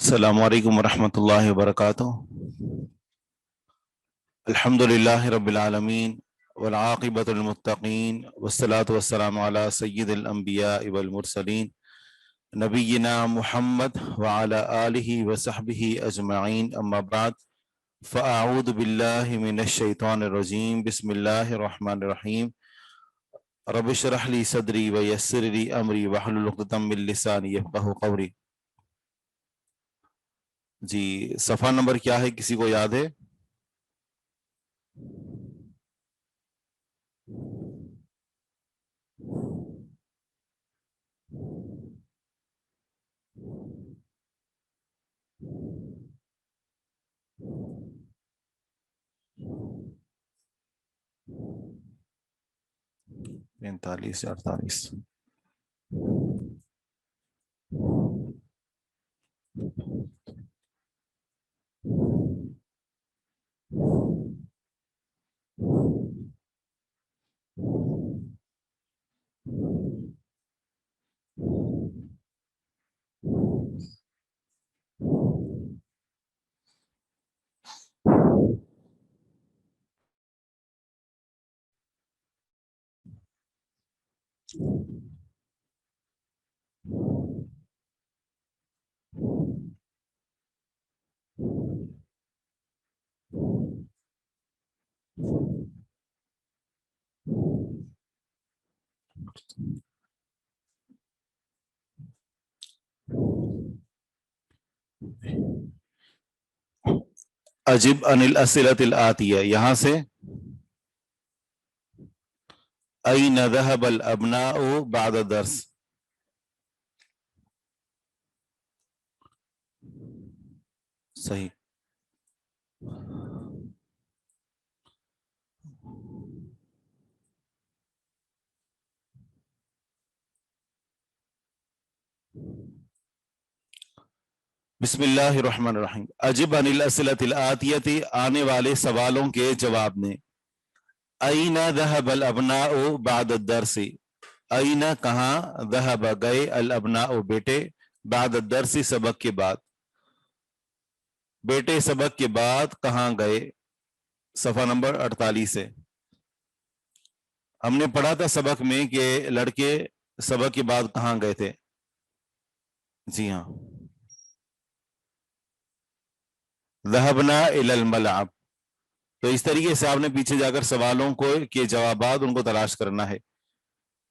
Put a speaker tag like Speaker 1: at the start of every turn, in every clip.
Speaker 1: السلام علیکم ورحمۃ اللہ وبرکاتہ۔ الحمد للہ رب العالمین والعاقبۃ للمتقین والصلاۃ والسلام علی سید الانبیاء والمرسلین نبینا محمد وعلی آلہ وصحبہ اجمعین، اما بعد فاعوذ باللہ من الشیطان الرجیم، بسم اللہ الرحمن الرحیم۔ رب اشرح لی صدری ویسر لی امری واحلل عقدۃ من لسانی یفقہوا قولی۔ جی صفحہ نمبر کیا ہے، کسی کو یاد ہے؟ پینتالیس یا 48؟ اجب عن الاسئلۃ الآتیہ، یہاں سے این ذهب الابناء بعد الدرس۔ صحیح۔ بسم اللہ الرحمن الرحیم۔ اجب عن الاسئلۃ الآتیہ، آنے والے سوالوں کے جواب میں۔ این ذهب الابناء بعد الدرس، این کہاں، ذهب گئے، الابناء بیٹے، بعد الدرس سبق کے بعد، بیٹے سبق کے بعد کہاں گئے؟ صفحہ نمبر 48 ہے۔ ہم نے پڑھا تھا سبق میں کہ لڑکے سبق کے بعد کہاں گئے تھے؟ جی ہاں، ذهبنا الى الملعب۔ تو اس طریقے سے آپ نے پیچھے جا کر سوالوں کو کے جوابات ان کو تلاش کرنا ہے۔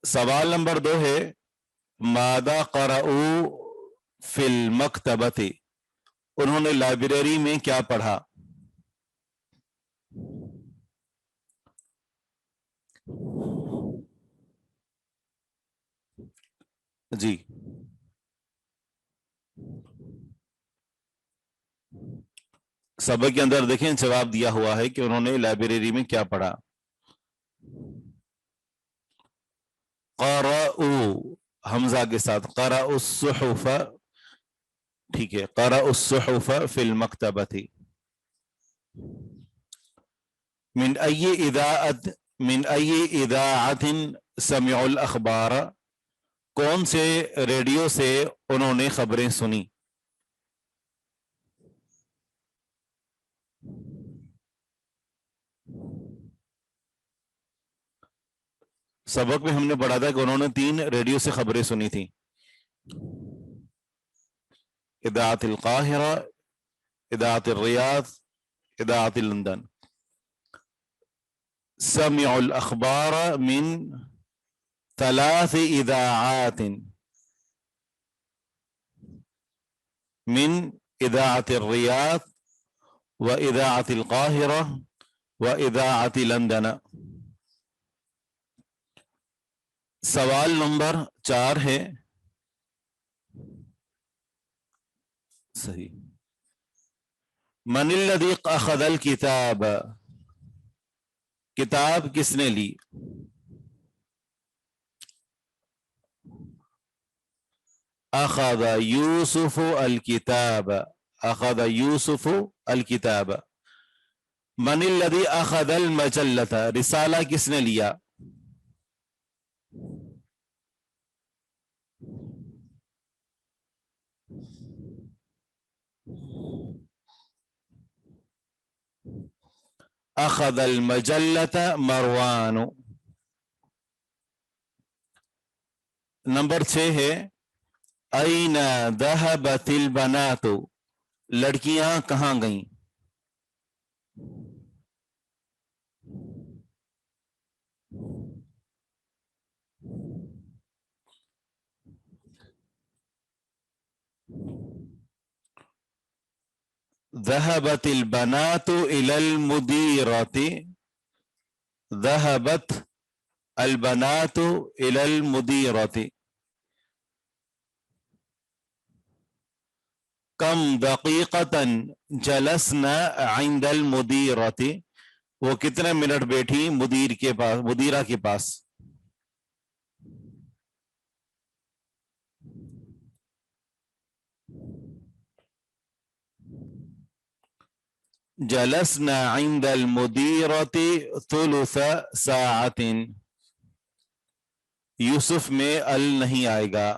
Speaker 1: سوال نمبر 2 ہے ماذا قرأوا فی المکتبۃ، انہوں نے لائبریری میں کیا پڑھا؟ جی سبق کے اندر دیکھیں جواب دیا ہوا ہے کہ انہوں نے لائبریری میں کیا پڑھا۔ قرأوا حمزہ کے ساتھ، قرأوا الصحف، ٹھیک ہے، قرأوا الصحف فی المکتبۃ۔ من ای اذاعۃ سمعوا الاخبار، کون سے ریڈیو سے انہوں نے خبریں سنی؟ سبق میں ہم نے پڑھا تھا کہ انہوں نے 3 ریڈیو سے خبریں سنی تھیں، اذاعت القاہرہ، اذاعت الریاض، اذاعت لندن۔ سمعوا الاخبار من 3 اذاعات، من اذاعت الریاض و اذاعت القاہرہ و اذاعت لندن۔ سوال نمبر 4 ہے، صحیح، من الذی اخذ الکتاب، کتاب کس نے لی؟ اخذ یوسف الکتاب، اخذ یوسف الکتاب۔ من الذی اخذ المجلۃ، رسالہ کس نے لیا؟ اخذ المجلۃ مروان. نمبر 6 ہے این ذهبت البنات، لڑکیاں کہاں گئیں؟ ذهبت البنات الى المديرة، ذهبت البنات الى المديرة. کم دقیقتاً جلسنا عند المدیرة، وہ کتنے منٹ بیٹھی مدیر کے پاس، مدیرہ کے پاس. جلسنا عند المدیرة ثلث ساعة، یوسف میں ال نہیں آئے گا.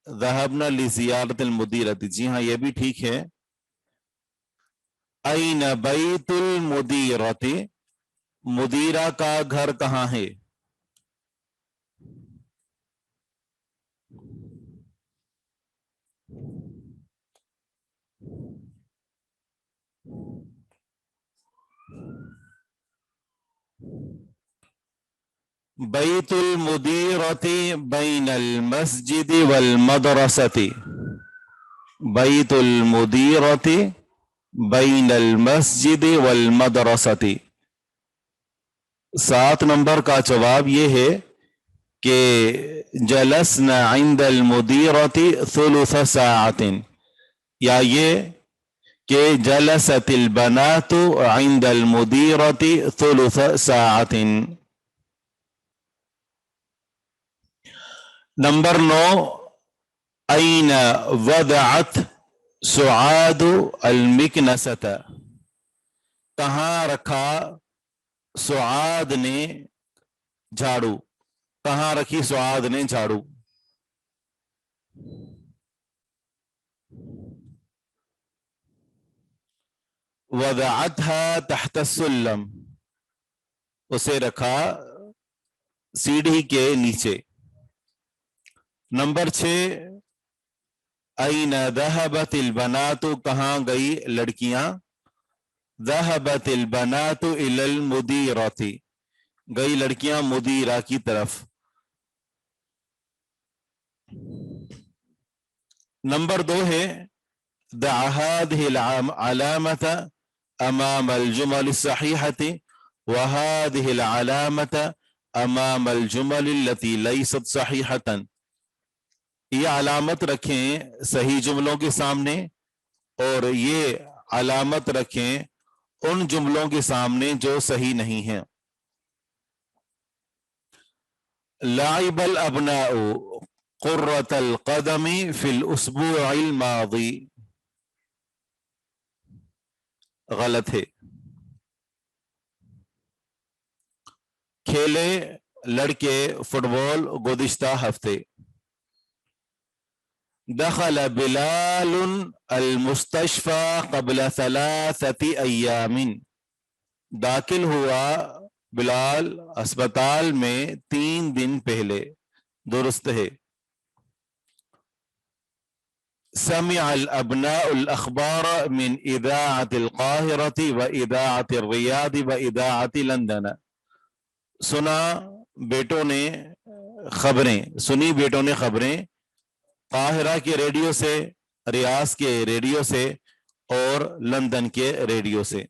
Speaker 1: ذهبنا لزیارت المدیرۃ، جی ہاں یہ بھی ٹھیک ہے. این بیت المدیرۃ، مدیرہ کا گھر کہاں ہے؟ بیت المدیرۃ بین المسجد والمدرسۃ، بیت المدیرۃ بین المسجد والمدرسۃ. 7 نمبر کا جواب یہ ہے کہ جلسنا عند المدیرۃ ثلث ساعۃ، یا یہ کہ جلست البنات عند المدیرۃ ثلث ساعۃ. نمبر 9 این وضعت سعاد المکنست، کہاں رکھا سعاد نے جھاڑو، کہاں رکھی سعاد نے جھاڑو. وضعتها تحت السلم، اسے رکھا سیڑھی کے نیچے. نمبر 6 این ذهبت البنات، کہاں گئی لڑکیاں؟ ذهبت البنات الى المدیرۃ، گئی لڑکیاں مدیرہ کی طرف. نمبر 2 ہے دع هذه العلامة امام الجمل الصحيحة وهذه العلامة امام الجمل التي ليست صحيحة، یہ علامت رکھیں صحیح جملوں کے سامنے اور یہ علامت رکھیں ان جملوں کے سامنے جو صحیح نہیں ہیں. لعب الابناء قرۃ القدم فی الاسبوع الماضی، غلط ہے. کھیلے لڑکے فٹ بال گزشتہ ہفتے. دخل بلال المستشفى قبل 3 ایام، داخل ہوا بلال اسپتال میں 3 دن پہلے، درست ہے. سمع الابناء الاخبار من اذاعة القاہرة واذاعة الریاض واذاعة لندن، سنا بیٹوں نے خبریں، سنی بیٹوں نے خبریں قاہرہ کے ریڈیو سے، ریاض کے ریڈیو سے اور لندن کے ریڈیو سے.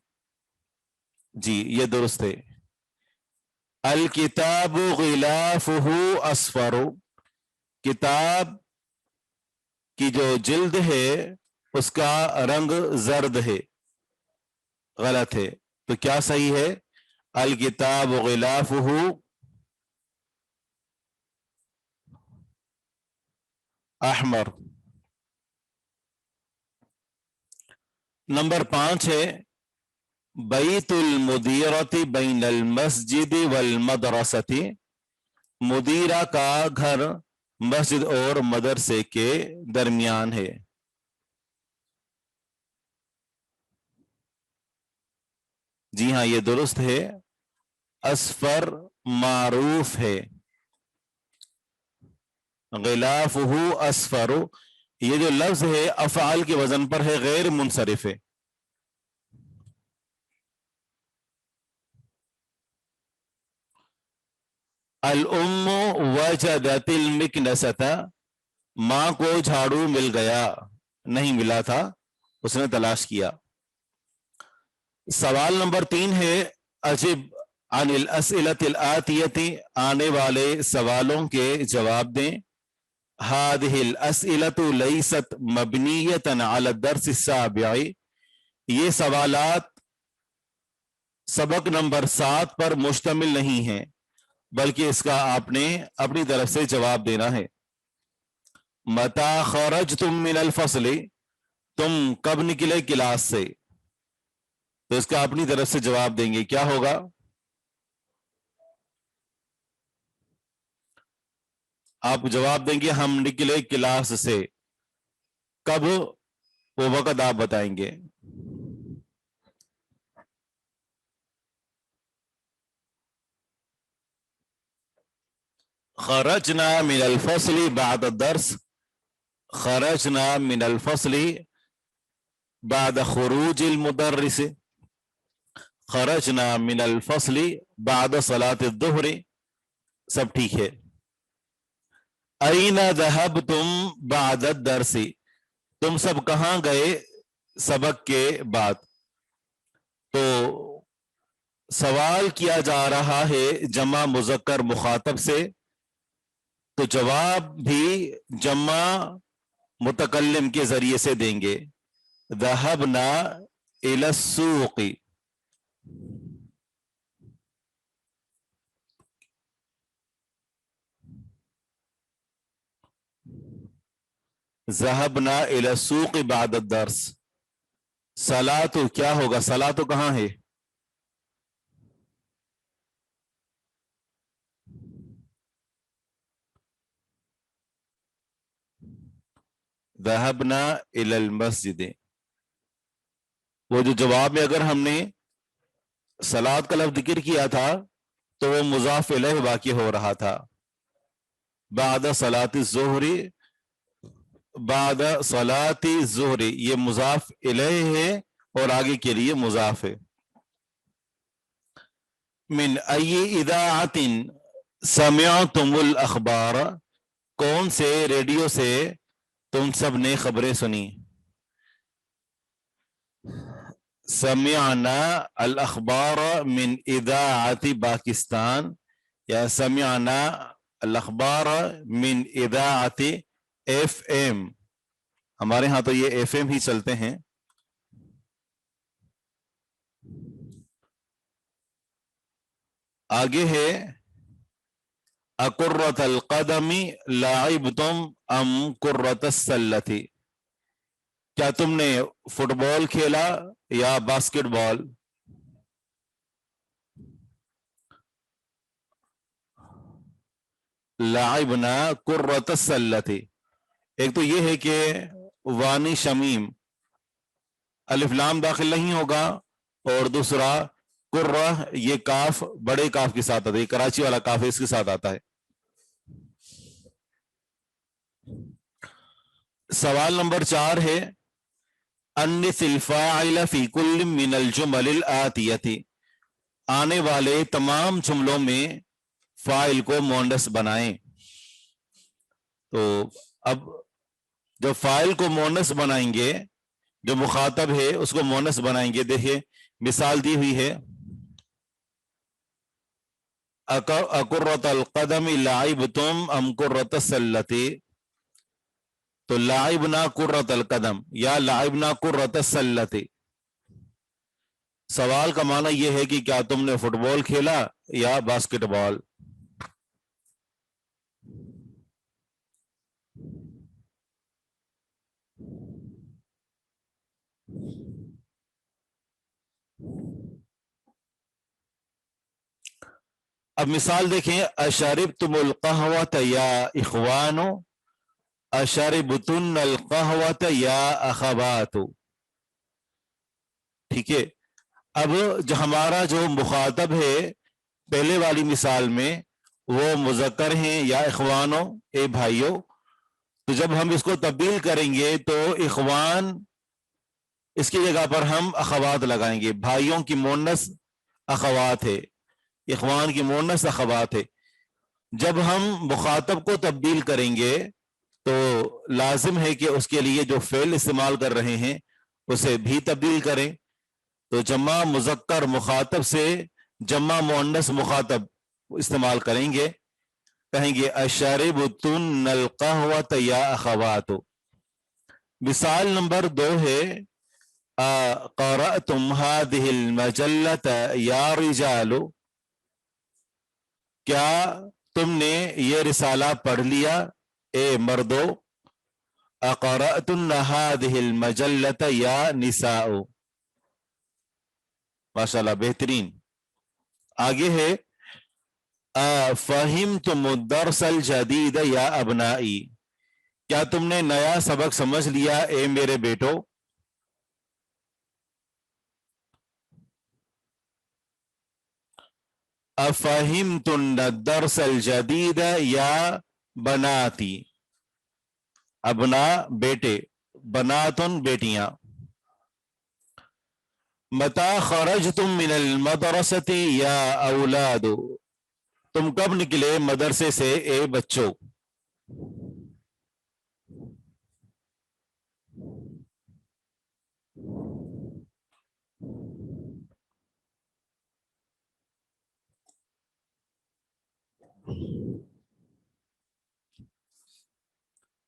Speaker 1: جی یہ درست ہے. الکتاب غلافہ اصفر، کتاب کی جو جلد ہے اس کا رنگ زرد ہے، غلط ہے. تو کیا صحیح ہے؟ الکتاب غلافہ احمر. نمبر 5 ہے بیت المدیرۃ بین المسجد والمدرسۃ، مدیرہ کا گھر مسجد اور مدرسے کے درمیان ہے. جی ہاں یہ درست ہے، اسفر معروف ہے، غلافہ اسفر، یہ جو لفظ ہے افعال کے وزن پر ہے، غیر منصرف ہے۔ الام وجدت المکنست، ماں کو جھاڑو مل گیا، نہیں ملا تھا، اس نے تلاش کیا۔ سوال نمبر 3 ہے، اجب عن الاسئلۃ الآتیۃ، آنے والے سوالوں کے جواب دیں۔ هذه الاسئلۃ لیست مبنیۃ علی الدرس السابع، یہ سوالات سبق نمبر 7 پر مشتمل نہیں ہیں، بلکہ اس کا آپ نے اپنی طرف سے جواب دینا ہے۔ متی خرجتم من الفصل، تم کب نکلے کلاس سے، تو اس کا اپنی طرف سے جواب دیں گے، کیا ہوگا؟ آپ جواب دیں گے ہم نکلے کلاس سے، کب وہ وقت آپ بتائیں گے۔ خرجنا من الفصل بعد الدرس، خرجنا من الفصل بعد خروج المدرس، خرجنا من الفصل بعد صلاة الظہر، سب ٹھیک ہے۔ این ذہبتم بعد الدرس، تم سب کہاں گئے سبق کے بعد؟ تو سوال کیا جا رہا ہے جمع مذکر مخاطب سے، تو جواب بھی جمع متکلم کے ذریعے سے دیں گے۔ ذهبنا الى السوق، ذهبنا الى السوق بعد الدرس۔ صلاۃ کیا ہوگا؟ صلاۃ کہاں ہے؟ ذهبنا الى المسجد، وہ جو جواب میں اگر ہم نے صلاۃ کا لفظ ذکر کیا تھا تو وہ مضاف الیہ واقع ہو رہا تھا۔ بعد صلاۃ الظہر، بعد صلاۃ الظہر یہ مضاف الیہ ہے اور آگے کے لیے مضاف ہے۔ من ای اذاعۃ سمعتم الاخبار، کون سے ریڈیو سے تم سب نے خبریں سنی؟ سمعنا الاخبار من اذاعۃ پاکستان، یا سمعنا الاخبار من اذاعۃ ایف ایم، ہمارے ہاں تو یہ ایف ایم ہی چلتے ہیں۔ آگے ہے اکرۃ القدم لعبتم ام کرۃ السلۃ، کیا تم نے فٹ بال کھیلا یا باسکٹ بال؟ لعبنا کرۃ السلۃ، ایک تو یہ ہے کہ وانی شمیم الف لام داخل نہیں ہوگا، اور دوسرا کرہ یہ کاف بڑے کاف کے ساتھ آتا ہے، کراچی والا کاف اس کے ساتھ آتا ہے۔ سوال نمبر 4 ہے، انث الفاعل فی کل من الجمل الآتیۃ، آنے والے تمام جملوں میں فاعل کو مؤنث بنائیں۔ تو اب جو فاعل کو مؤنث بنائیں گے، جو مخاطب ہے اس کو مؤنث بنائیں گے، دیکھیے مثال دی ہوئی ہے، اکرۃ القدم لعبتم ام کرۃ السلۃ، تو لعبنا کرۃ القدم یا لعبنا کرۃ السلۃ، سوال کا معنی یہ ہے کہ کیا تم نے فٹ بال کھیلا یا باسکٹ بال؟ اب مثال دیکھیں، اشربتم القہوۃ یا اخوان، اشربتن القہوۃ یا اخوات، ٹھیک ہے۔ اب جو ہمارا جو مخاطب ہے پہلے والی مثال میں وہ مذکر ہیں یا اخوانوں، اے بھائیوں، تو جب ہم اس کو تبدیل کریں گے تو اخوان اس کی جگہ پر ہم اخوات لگائیں گے. بھائیوں کی مونس اخوات ہے، اخوان کی مونس اخوات ہے. جب ہم مخاطب کو تبدیل کریں گے تو لازم ہے کہ اس کے لیے جو فعل استعمال کر رہے ہیں اسے بھی تبدیل کریں. تو جمع مذکر مخاطب سے جمع مؤنث مخاطب استعمال کریں گے، کہیں گے اشربتن القہوۃ یا اخوات. مثال نمبر 2 ہے قرأتم هذه المجلۃ یا رجال، کیا تم نے یہ رسالہ پڑھ لیا اے مردو. اقرأتن هذه المجلۃ یا نساء. ماشاءاللہ بہترین. آگے ہے فہمتم الدرس الجدید یا ابنائی، کیا تم نے نیا سبق سمجھ لیا اے میرے بیٹو. افہمتن الدرس الجدید یا بناتی. ابنا بیٹے، بناتن بیٹیاں. متی خرجتم من المدرسۃ یا اولاد، تم کب نکلے مدرسے سے اے بچوں.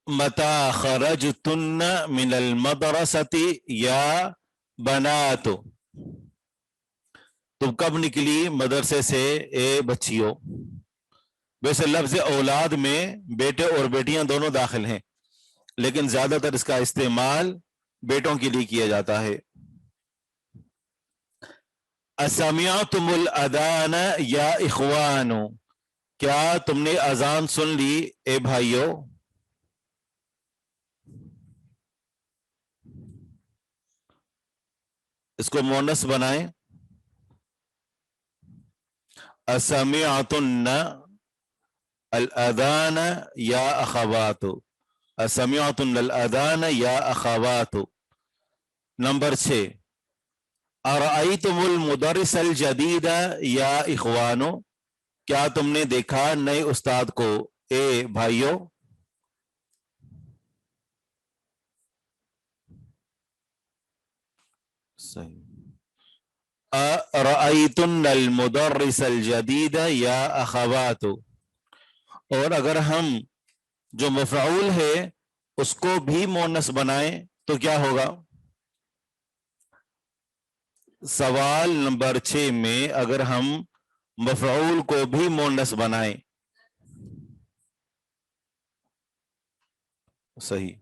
Speaker 1: متی خرجتن من المدرسۃ یا بنات، تم کب نکلی مدرسے سے اے بچیوں. ویسے لفظ اولاد میں بیٹے اور بیٹیاں دونوں داخل ہیں، لیکن زیادہ تر اس کا استعمال بیٹوں کے لیے کیا جاتا ہے. اسمعتم الاذان یا اخوان، کیا تم نے اذان سن لی اے بھائیو. اس کو مونس بنائیں. اسمعتن الاذان یا اخوات، اسمعتن الاذان یا اخوات. نمبر 6 ارأیتم المدرس الجدید یا اخوانو، کیا تم نے دیکھا نئے استاد کو اے بھائیو. ارأیتن المدرس الجدید یا اخوات. اور اگر ہم جو مفعول ہے اس کو بھی مونس بنائیں تو کیا ہوگا. سوال نمبر 6 میں اگر ہم مفعول کو بھی مونس بنائیں، صحیح،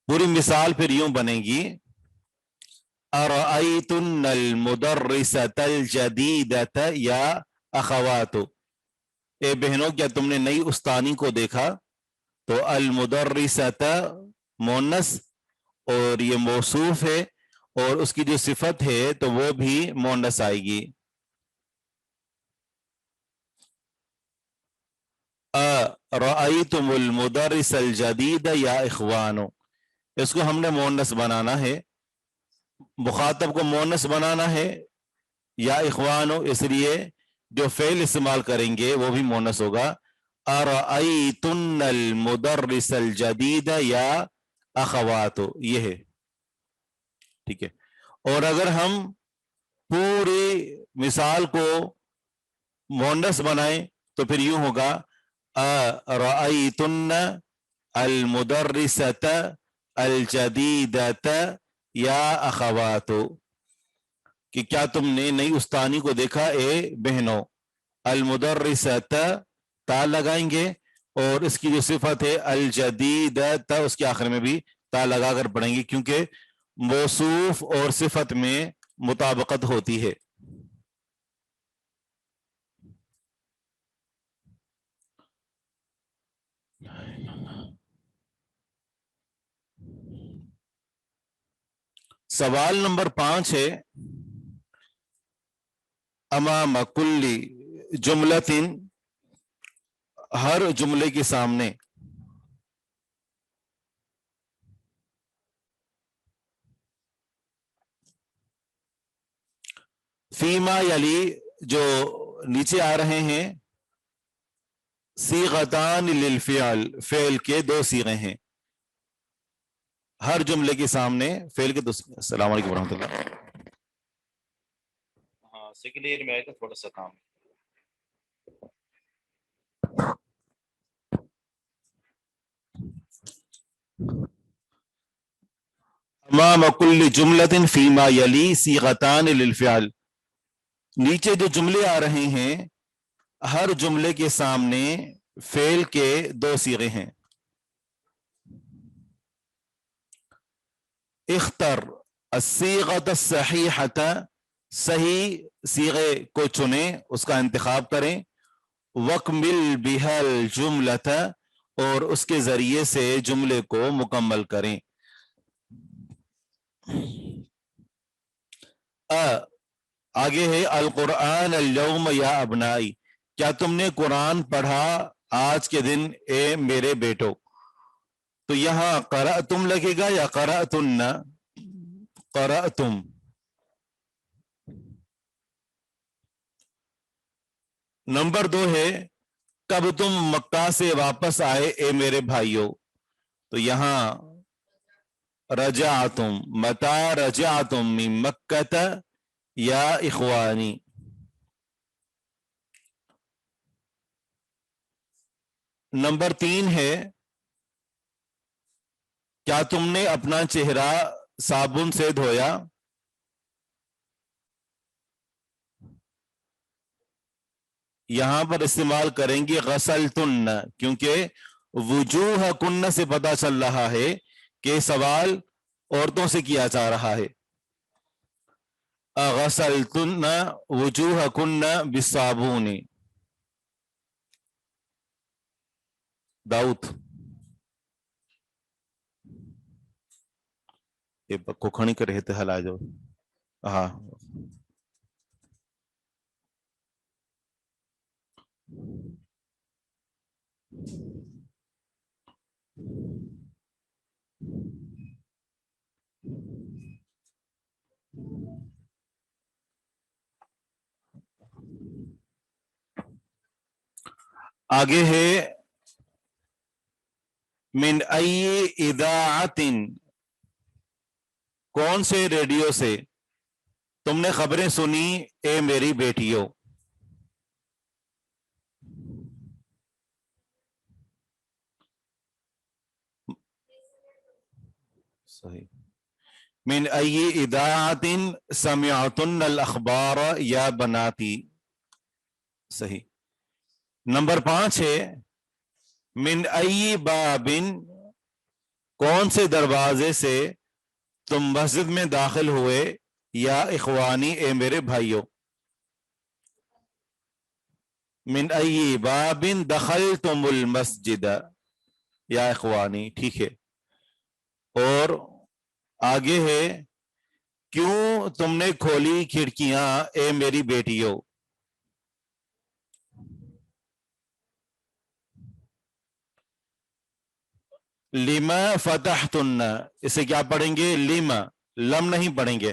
Speaker 1: پوری مثال پھر یوں بنے گی ارأیتن المدرسۃ الجدیدۃ یا اخوات. اے بہنوں کیا تم نے نئی استانی کو دیکھا. تو المدرسۃ مونس اور یہ موصوف ہے اور اس کی جو صفت ہے تو وہ بھی مونس آئے گی. رأیتم المدرس الجدید یا اخوانو، اس کو ہم نے مونس بنانا ہے، مخاطب کو مونس بنانا ہے یا اخوانو، اس لیے جو فعل استعمال کریں گے وہ بھی مونس ہوگا. ارأیتن المدرس الجدید یا اخواتو، یہ ہے. ٹھیک ہے. اور اگر ہم پوری مثال کو مونس بنائیں تو پھر یوں ہوگا ارأیتن المدرسۃ الجدیدۃ یا اخواتو، کہ کیا تم نے نئی استانی کو دیکھا اے بہنوں. المدرسۃ تا لگائیں گے اور اس کی جو صفت ہے الجدیدۃ اس کے آخر میں بھی تا لگا کر پڑھیں گے کیونکہ موصوف اور صفت میں مطابقت ہوتی ہے. سوال نمبر 5 ہے امام کلی جملتن ہر جملے کے سامنے، فیما یلی جو نیچے آ رہے ہیں، صیغتان للفعل فعل کے دو صیغے ہیں، ہر جملے کے سامنے فعل کے دو. السلام علیکم ورحمۃ اللہ. ہاں سیکنڈ ایئر میں آئے تو تھوڑا سا کام. امام کل جملۃ فیما یلی صیغتان للفعل، نیچے جو جملے آ رہے ہیں ہر جملے کے سامنے فعل کے دو صیغے ہیں. اختر الصیغۃ الصحیحۃ، صحیح صیغے کو چنیں، اس کا انتخاب کریں. وکمل بها الجملۃ، اور اس کے ذریعے سے جملے کو مکمل کریں. آگے ہے القرآن اليوم یا ابنائی، کیا تم نے قرآن پڑھا آج کے دن اے میرے بیٹو. تو یہاں قرأتم لگے گا یا قرأتن؟ قرأتم. نمبر 2 ہے کب تم مکہ سے واپس آئے اے میرے بھائیوں. تو یہاں رجعتم، متى رجعتم من مکہ یا اخوانی. نمبر 3 ہے کیا تم نے اپنا چہرہ صابن سے دھویا. یہاں پر استعمال کریں گے غسلتن، کیونکہ وجوہ کن سے پتہ چل رہا ہے کہ سوال عورتوں سے کیا جا رہا ہے. غسلتن وجوہ کن بالصابون. داؤد یہ پکو کھڑی کر رہے تھے حل آ جاؤ. ہاں آگے ہے من ای اذاعت، کون سے ریڈیو سے تم نے خبریں سنی اے میری بیٹیوں. صحیح. من ای اذاعت سمعتن الاخبار یا بناتی. صحیح. نمبر 5 ہے من ای باب، کون سے دروازے سے تم مسجد میں داخل ہوئے یا اخوانی اے میرے بھائیوں. من ای باب دخلتم المسجد یا اخوانی. ٹھیک ہے. اور آگے ہے کیوں تم نے کھولی کھڑکیاں اے میری بیٹیوں. لما فتحتن، اسے کیا پڑھیں گے لما، لم نہیں پڑھیں گے.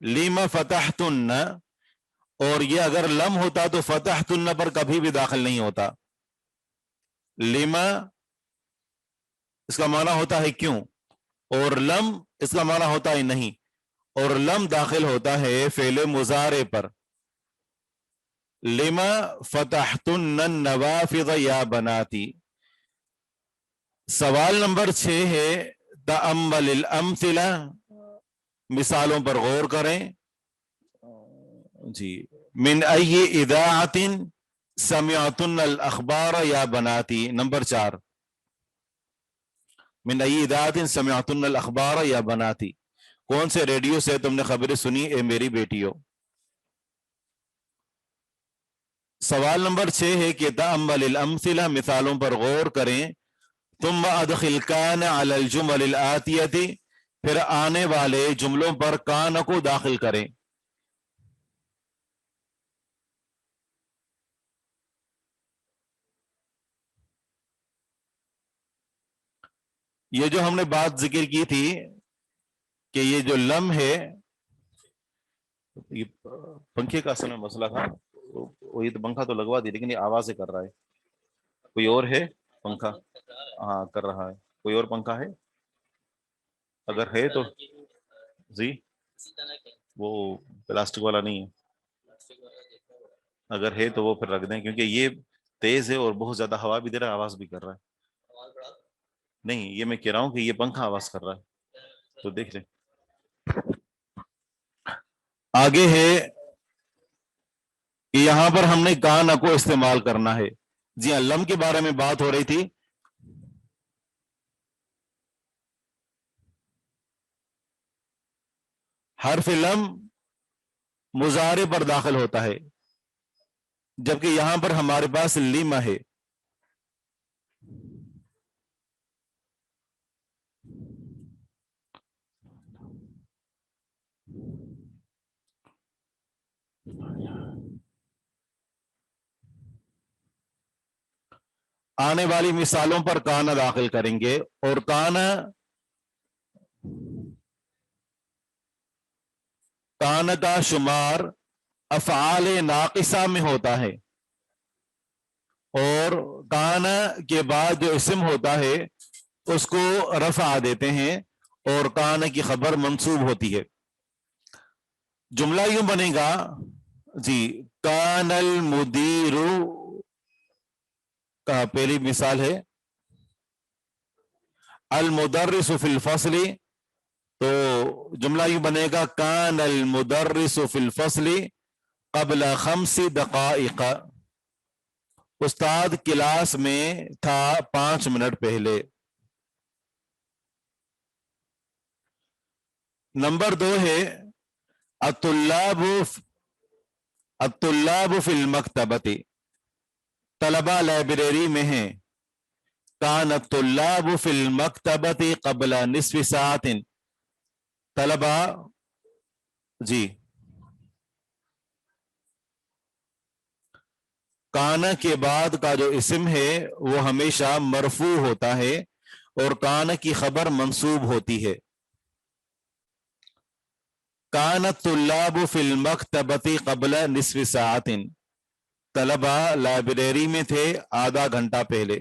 Speaker 1: لما فتحتن، اور یہ اگر لم ہوتا تو فتحتن پر کبھی بھی داخل نہیں ہوتا. لما اس کا معنی ہوتا ہے کیوں، اور لم اس کا معنی ہوتا ہے نہیں، اور لم داخل ہوتا ہے فعل مضارع پر. لما فتحتن النوافذ یا بناتی. سوال نمبر 6 ہے تأمل الامثلہ، مثالوں پر غور کریں. جی من ای اذاعت سمعتن الاخبار یا بناتی. نمبر 4 من ای اذاعت سمعتن الاخبار یا بناتی، کون سے ریڈیو سے تم نے خبریں سنی اے میری بیٹیوں. سوال نمبر 6 ہے کہ تأمل الامثلہ، مثالوں پر غور کریں. ثم ادخل کان علی الجمل الآتیہ، پھر آنے والے جملوں پر کان کو داخل کریں. یہ جو ہم نے بات ذکر کی تھی کہ یہ جو لم ہے، یہ پنکھے کا اصل میں مسئلہ تھا، وہی تو پنکھا تو لگوا دی لیکن یہ آوازیں کر رہا ہے. کوئی اور ہے پنکھا؟ ہاں کر رہا ہے. کوئی اور پنکھا ہے؟ اگر ہے تو جی وہ پلاسٹک والا نہیں ہے. اگر ہے تو وہ پھر رکھ دیں، کیونکہ یہ تیز ہے اور بہت زیادہ ہوا بھی دے رہا ہے، آواز بھی کر رہا ہے. نہیں یہ میں کہہ رہا ہوں کہ یہ پنکھا آواز کر رہا ہے، تو دیکھ لیں. آگے ہے کہ یہاں پر ہم نے کان کو استعمال کرنا ہے. جی ہاں، لم کے بارے میں بات ہو رہی تھی. حرف لم مضارع پر داخل ہوتا ہے، جبکہ یہاں پر ہمارے پاس لم ہے. آنے والی مثالوں پر کانا داخل کریں گے، اور کان کا شمار افعال ناقصہ میں ہوتا ہے، اور کان کے بعد جو اسم ہوتا ہے اس کو رفع دیتے ہیں، اور کان کی خبر منصوب ہوتی ہے. جملہ یوں بنے گا جی، کان المدیر کا پہلی مثال ہے المدرس فی الفصل، تو جملہ یوں بنے گا کان المدرس فی الفصل قبل 5 دقائق، استاد کلاس میں تھا 5 منٹ پہلے. نمبر 2 ہے الطلاب فی المکتبۃ، طلبہ لائبریری میں ہیں. کان الطلاب فی المکتبۃ قبل نصف ساعت، طلبہ جی کانا کے بعد کا جو اسم ہے وہ ہمیشہ مرفوع ہوتا ہے اور کانا کی خبر منصوب ہوتی ہے. کان الطلاب فی المکتبۃ قبل نصف ساعت، طلبہ لائبریری میں تھے آدھا گھنٹہ پہلے.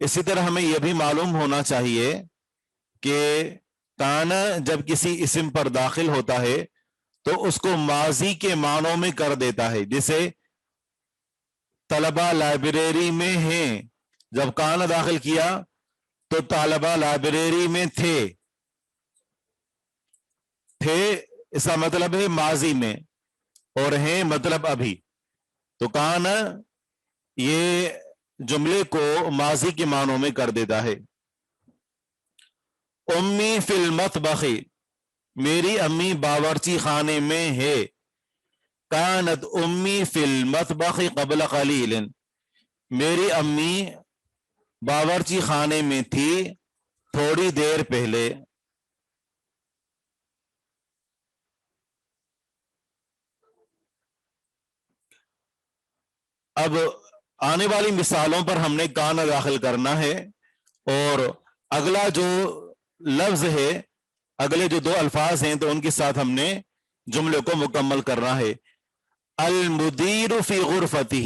Speaker 1: اسی طرح ہمیں یہ بھی معلوم ہونا چاہیے کہ کانا جب کسی اسم پر داخل ہوتا ہے تو اس کو ماضی کے معنوں میں کر دیتا ہے. جیسے طلبہ لائبریری میں ہیں، جب کانا داخل کیا تو طلبہ لائبریری میں تھے اس کا مطلب ہے ماضی میں، اور ہیں مطلب ابھی. تو کانا یہ جملے کو ماضی کے معنوں میں کر دیتا ہے. امی فی المطبخ، میری امی باورچی خانے میں ہے. کانت امی فی المطبخ قبل قلیل، میری امی باورچی خانے میں تھی تھوڑی دیر پہلے. اب آنے والی مثالوں پر ہم نے کانا داخل کرنا ہے، اور اگلا جو لفظ ہے، اگلے جو 2 الفاظ ہیں تو ان کے ساتھ ہم نے جملے کو مکمل کرنا ہے. المدیر فی غرفتہ،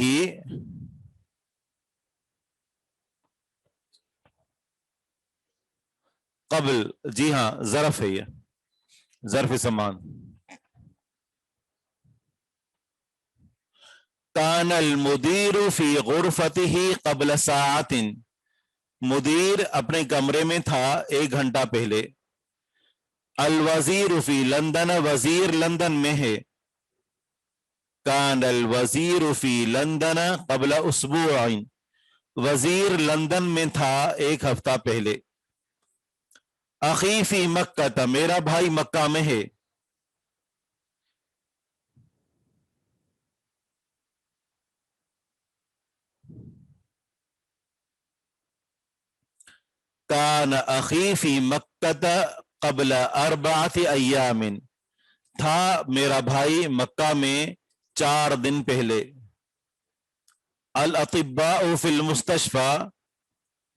Speaker 1: قبل جی ہاں ظرف ہے، یہ ظرف زمان. کان المدیر فی غرفتہ قبل ساعت، مدیر اپنے کمرے میں تھا 1 گھنٹہ پہلے. الوزیر فی لندن، وزیر لندن میں ہے. کان الوزیر فی لندن قبل اسبوع، وزیر لندن میں تھا 1 ہفتہ پہلے. اخی فی مکہ، میرا بھائی مکہ میں ہے. کان اخی فی مکہ قبل 4 ایام، تھا میرا بھائی مکہ میں 4 دن پہلے. الاطباء فی المستشفى،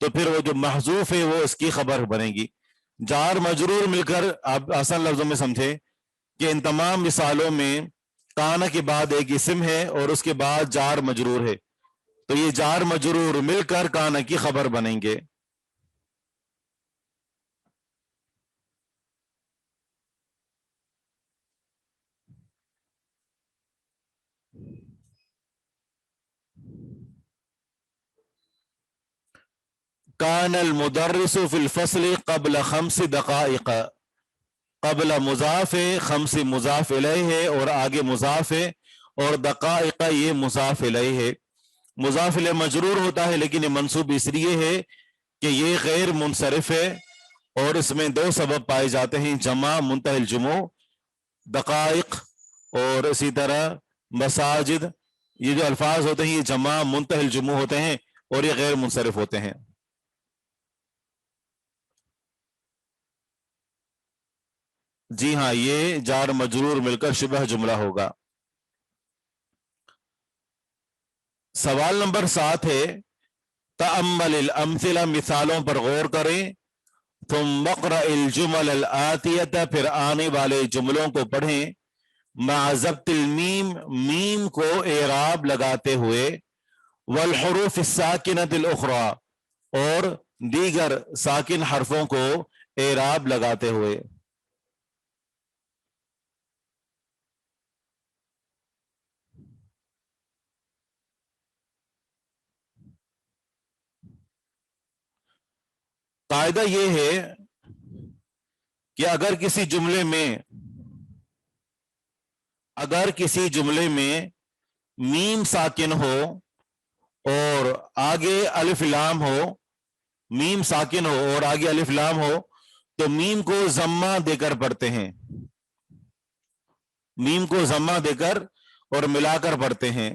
Speaker 1: تو پھر وہ جو محذوف ہے وہ اس کی خبر بنے گی. جار مجرور مل کر آپ آسان لفظوں میں سمجھے کہ ان تمام مثالوں میں کانا کے بعد ایک اسم ہے اور اس کے بعد جار مجرور ہے، تو یہ جار مجرور مل کر کانا کی خبر بنیں گے. کان المدرس فی الفصل قبل 5 دقائق. قبل مضاف ہے، خمس مضاف الیہ ہے اور آگے مضاف ہے، اور دقائق یہ مضاف الیہ ہے. مضاف الیہ مجرور ہوتا ہے لیکن یہ منصوب اس لیے ہے کہ یہ غیر منصرف ہے اور اس میں 2 سبب پائے جاتے ہیں، جمع منتہی الجموع، دقائق اور اسی طرح مساجد. یہ جو الفاظ ہوتے ہیں یہ جمع منتہی الجموع ہوتے ہیں اور یہ غیر منصرف ہوتے ہیں. جی ہاں، یہ جار مجرور مل کر شبہ جملہ ہوگا. سوال نمبر 7 ہے تأمل الامثلہ، مثالوں پر غور کریں. ثم اقرأ الجمل الآتیہ، پھر آنے والے جملوں کو پڑھیں. مع ضبط المیم، میم کو اعراب لگاتے ہوئے. والحروف الساکنۃ الاخری، اور دیگر ساکن حرفوں کو اعراب لگاتے ہوئے. قاعدہ یہ ہے کہ اگر کسی جملے میں میم ساکن ہو اور آگے الف لام ہو، میم ساکن ہو اور آگے الف لام ہو تو میم کو ضمہ دے کر پڑھتے ہیں، میم کو ضمہ دے کر اور ملا کر پڑھتے ہیں.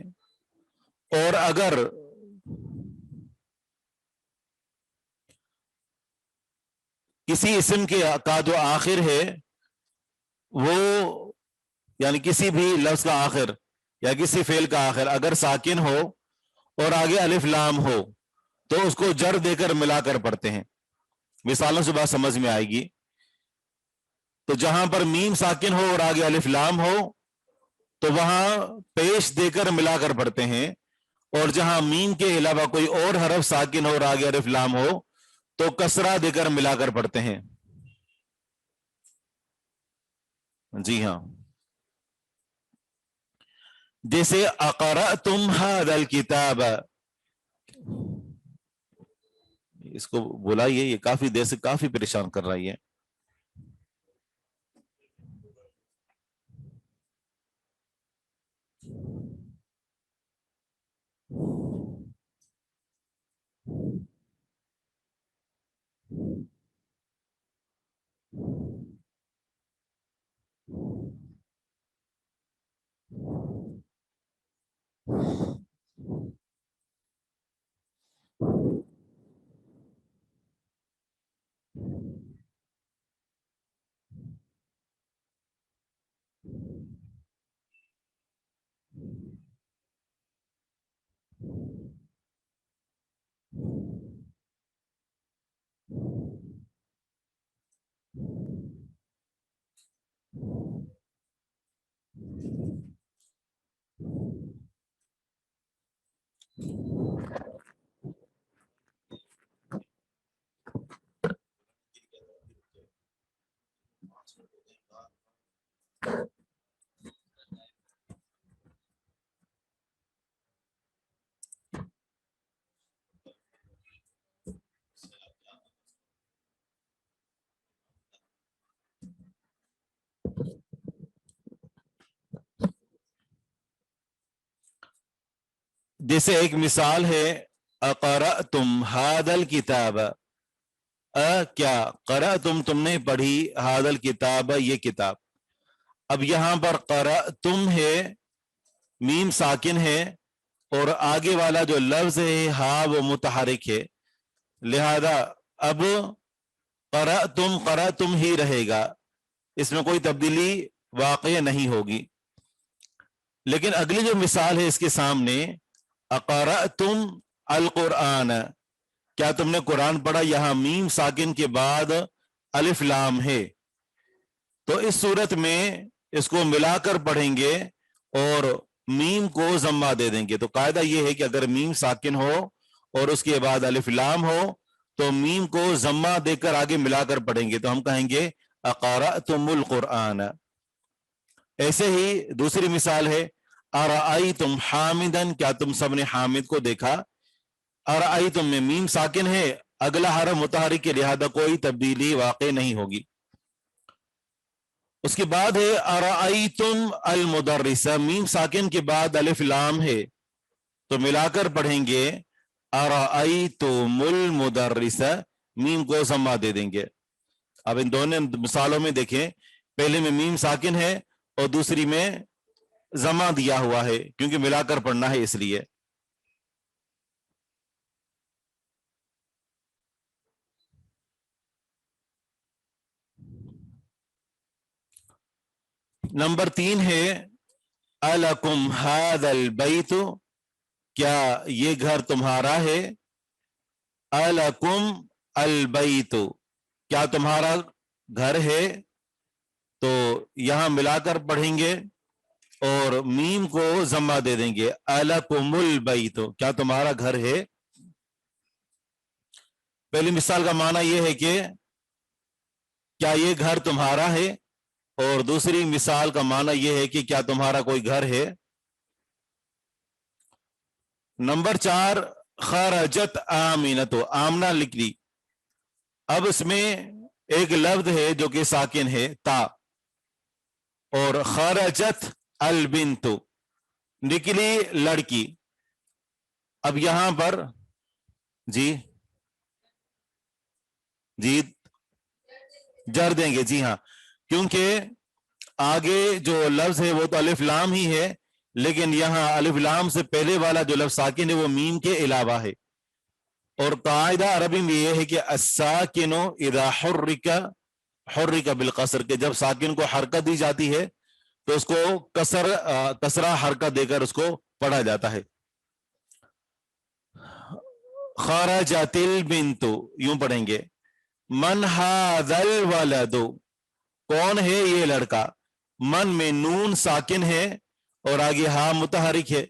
Speaker 1: اور اگر کسی اسم کا جو آخر ہے وہ، یعنی کسی بھی لفظ کا آخر یا کسی فعل کا آخر اگر ساکن ہو اور آگے الف لام ہو تو اس کو جر دے کر ملا کر پڑھتے ہیں. مثالوں سے بات سمجھ میں آئے گی. تو جہاں پر میم ساکن ہو اور آگے الف لام ہو تو وہاں پیش دے کر ملا کر پڑھتے ہیں، اور جہاں میم کے علاوہ کوئی اور حرف ساکن ہو اور آگے الف لام ہو تو کسرہ دے کر ملا کر پڑھتے ہیں. جی ہاں، جیسے اقرأتم ھذا الکتاب، اس کو بلائیے، یہ کافی دیر سے کافی پریشان کر رہی ہے. جیسے ایک مثال ہے اقرأتم ھذا الکتاب، کیا قرأتم تم نے پڑھی، ھذا الکتاب یہ کتاب. اب یہاں پر قرأتم ہے، میم ساکن ہے اور آگے والا جو لفظ ہے ہا وہ متحرک ہے، لہذا اب قرأتم ہی رہے گا، اس میں کوئی تبدیلی واقع نہیں ہوگی. لیکن اگلی جو مثال ہے اس کے سامنے اقرأتم القرآن، کیا تم نے قرآن پڑھا؟ یہاں میم ساکن کے بعد الف لام ہے، تو اس صورت میں اس کو ملا کر پڑھیں گے اور میم کو ضمہ دے دیں گے۔ تو قاعدہ یہ ہے کہ اگر میم ساکن ہو اور اس کے بعد الف لام ہو تو میم کو ضمہ دے کر آگے ملا کر پڑھیں گے، تو ہم کہیں گے اقرأتم القرآن۔ ایسے ہی دوسری مثال ہے ارأیتم حامدن، کیا تم سب نے حامد کو دیکھا؟ ارأیتم میں میم ساکن ہے، اگلا حرف متحرک کے لہذا کوئی تبدیلی واقع نہیں ہوگی۔ اس کے بعد ہے ارأیتم المدرس، میم ساکن کے بعد الف لام ہے تو ملا کر پڑھیں گے ارأیتم المدرس، میم کو ضمہ دے دیں گے۔ اب ان دونوں مثالوں میں دیکھیں، پہلے میں میم ساکن ہے اور دوسری میں ضمہ دیا ہوا ہے کیونکہ ملا کر پڑھنا ہے اس لیے۔ نمبر 3 ہے الکم ھذا البیت، کیا یہ گھر تمہارا ہے؟ الکم البیت، کیا تمہارا گھر ہے؟ تو یہاں ملا کر پڑھیں گے اور میم کو ضمہ دے دیں گے الکم البیت، کیا تمہارا گھر ہے؟ پہلی مثال کا معنی یہ ہے کہ کیا یہ گھر تمہارا ہے، اور دوسری مثال کا معنی یہ ہے کہ کیا تمہارا کوئی گھر ہے۔ نمبر 4 خرجت آمینت، آمنہ لکھ لی۔ اب اس میں ایک لفظ ہے جو کہ ساکن ہے تا، اور خرجت البنت، نکلی لڑکی۔ اب یہاں پر جی جر دیں گے، جی ہاں، کیونکہ آگے جو لفظ ہے وہ تو الف لام ہی ہے، لیکن یہاں الف لام سے پہلے والا جو لفظ ساکن ہے وہ میم کے علاوہ ہے، اور قاعدہ عربی میں یہ ہے کہ الساکن اذا حرک بالقصر، کہ جب ساکن کو حرکت دی جاتی ہے تو اس کو کسرہ حرکت دے کر اس کو پڑھا جاتا ہے۔ خرجت البنت، یوں پڑھیں گے من ھذا الولد، کون ہے یہ لڑکا؟ من میں نون ساکن ہے اور آگے ہا متحرک ہے،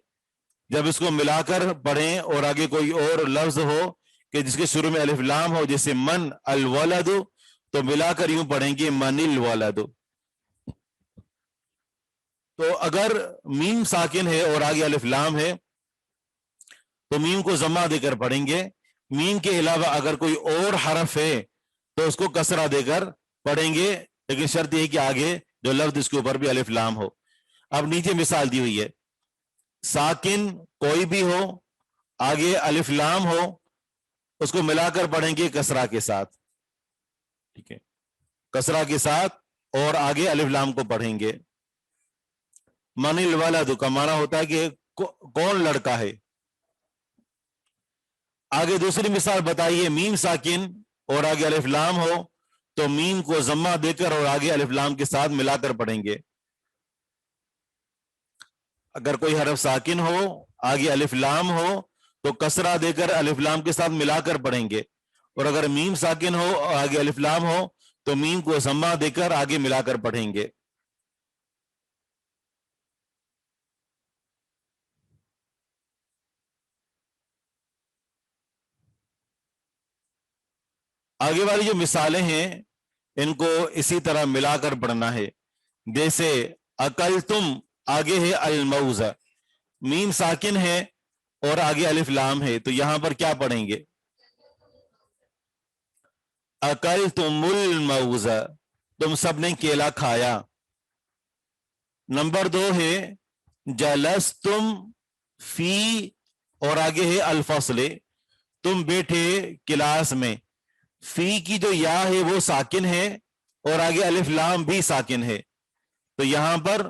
Speaker 1: جب اس کو ملا کر پڑھیں اور آگے کوئی اور لفظ ہو کہ جس کے شروع میں الف لام ہو، جیسے من الولد، تو ملا کر یوں پڑھیں گے من الولد۔ تو اگر میم ساکن ہے اور آگے الف لام ہے تو میم کو ضمہ دے کر پڑھیں گے، میم کے علاوہ اگر کوئی اور حرف ہے تو اس کو کسرہ دے کر پڑھیں گے، لیکن شرط یہ کہ آگے جو لفظ اس کے اوپر بھی الف لام ہو۔ اب نیچے مثال دی ہوئی ہے، ساکن کوئی بھی ہو، آگے الف لام ہو، اس کو ملا کر پڑھیں گے کسرہ کے ساتھ، ٹھیک ہے، کسرہ کے ساتھ اور آگے الف لام کو پڑھیں گے۔ من الولد کا معنی ہوتا ہے کہ کون لڑکا ہے۔ آگے دوسری مثال بتائیے، میم ساکن اور آگے الف لام ہو تو میم کو ضمہ دے کر اور آگے الف لام کے ساتھ ملا کر پڑھیں گے۔ اگر کوئی حرف ساکن ہو، آگے الف لام ہو تو کسرہ دے کر الف لام کے ساتھ ملا کر پڑھیں گے، اور اگر میم ساکن ہو اور آگے الف لام ہو تو میم کو ضمہ دے کر آگے ملا کر پڑھیں گے۔ آگے والی جو مثالیں ہیں ان کو اسی طرح ملا کر پڑھنا ہے، جیسے اکلتم، آگے ہے الموز، میم ساکن ہے اور آگے الف لام ہے، تو یہاں پر کیا پڑھیں گے؟ اکلتم الموز، تم سب نے کیلا کھایا۔ نمبر 2 ہے جلستم فی، اور آگے ہے الفصل، تم بیٹھے کلاس میں۔ فی کی جو یا ہے وہ ساکن ہے اور آگے الف لام بھی ساکن ہے، تو یہاں پر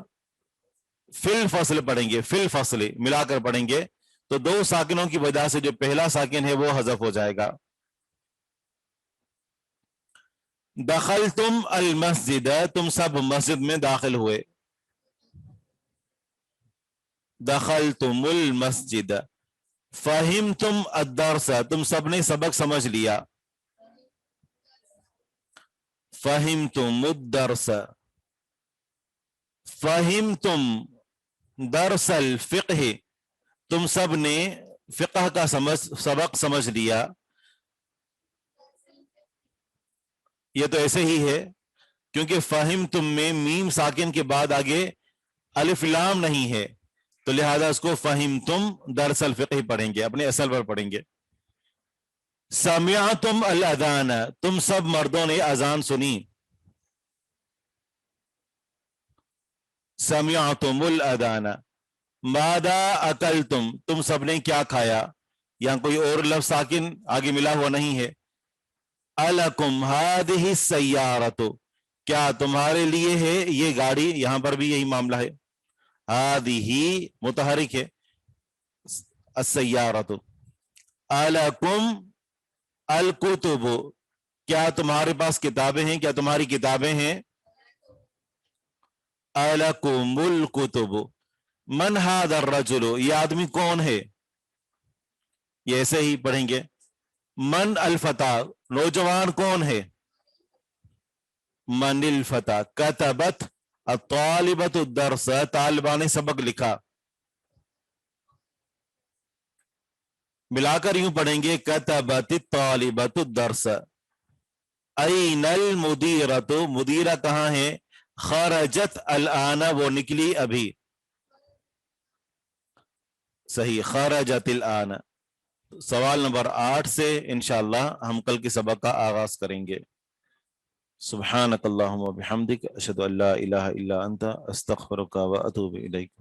Speaker 1: فی الفصل پڑھیں گے، فی الفصل ملا کر پڑھیں گے، تو دو ساکنوں کی وجہ سے جو پہلا ساکن ہے وہ حذف ہو جائے گا۔ دخلتم المسجد، تم سب مسجد میں داخل ہوئے۔ دخلتم المسجد، فہمتم الدرس، تم سب نے سبق سمجھ لیا. فہمتم الدرس. فہمتم درس الفقہ، تم سب نے فقہ کا سبق سمجھ لیا. یہ تو ایسے ہی ہے کیونکہ فہمتم میں میم ساکن کے بعد آگے الف لام نہیں ہے، تو لہذا اس کو فہمتم درس الفقہ پڑھیں گے، اپنے اصل پر پڑھیں گے. سمعتم الاذان، تم سب مردوں نے اذان سنی. سمعتم الاذان. ماذا اکلتم، تم سب نے کیا کھایا. یہاں کوئی اور لفظ ساکن آگے ملا ہوا نہیں ہے. الکم ہذہ السیارۃ، کیا تمہارے لیے ہے یہ گاڑی، یہاں پر بھی یہی معاملہ ہے. ہذہ متحرک ہے، السیارۃ. الکم الکتب، کیا تمہارے پاس کتابیں ہیں، کیا تمہاری کتابیں ہیں. الکم الکتب. من ھذا الرجل، یہ آدمی کون ہے، یہ ایسے ہی پڑھیں گے. من الفتى، نوجوان کون ہے. من الفتى. کتبت الطالبۃ الدرس، طالبہ نے سبق لکھا. ملا کر یوں پڑھیں گے کتبت الطالبۃ الدرس. این المدیرۃ، مدیرہ کہاں ہے. خرجت الآن، وہ نکلی ابھی. صحیح، خرجت الآن. سوال نمبر 8 سے انشاءاللہ ہم کل کے سبق کا آغاز کریں گے. سبحانک اللہم و بحمدک، اشہد ان لا الہ الا انت، استغفرک و اتوب الیک.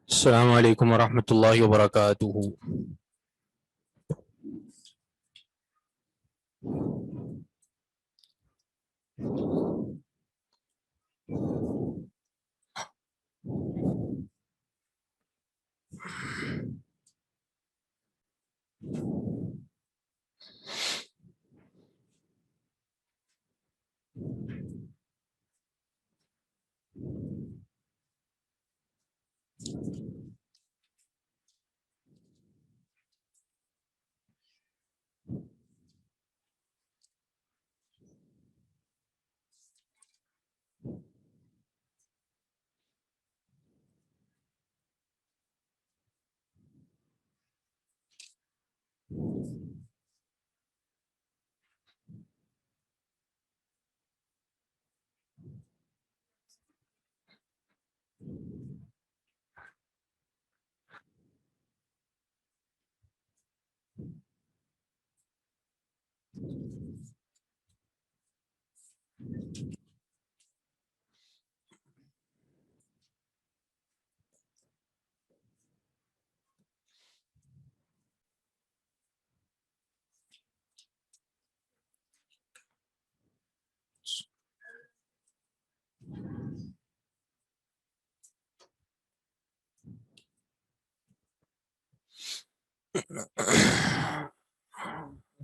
Speaker 2: السلام علیکم ورحمۃ اللہ وبرکاتہ.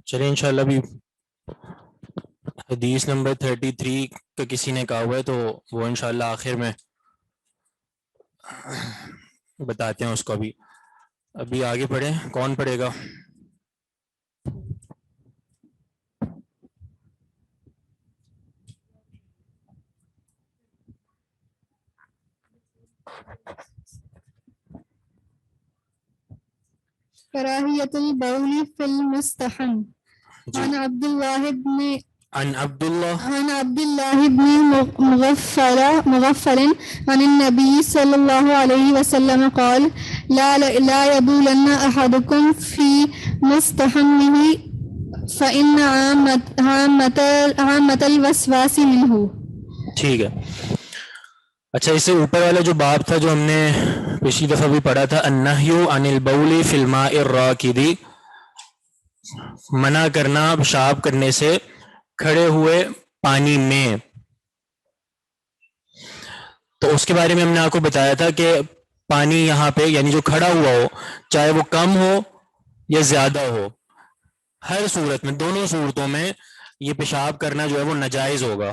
Speaker 2: چلیں انشاءاللہ بھی حدیث نمبر 33 کا کسی نے کہا ہوا ہے تو وہ انشاءاللہ آخر میں بتاتے ہیں اس کو. ابھی آگے پڑھیں، کون پڑھے گا؟
Speaker 3: کراہیت البول فی المستحم. عن عبد الله بن
Speaker 2: عن عبد الله
Speaker 3: عن عبد الله بن مغفل عن النبي صلى الله عليه وسلم قال لا يبولن أحدكم في مستحمه فإن عامة الوسواس منه.
Speaker 2: ٹھیک ہے. اچھا اس سے اوپر والا جو باب تھا جو ہم نے پچھلی دفعہ بھی پڑھا تھا النہی عن البول فی الماء الراکد، منع کرنا پیشاب کرنے سے کھڑے ہوئے پانی میں. تو اس کے بارے میں ہم نے آپ کو بتایا تھا کہ پانی یہاں پہ یعنی جو کھڑا ہوا ہو چاہے وہ کم ہو یا زیادہ ہو، ہر صورت میں دونوں صورتوں میں یہ پیشاب کرنا جو ہے وہ ناجائز ہوگا.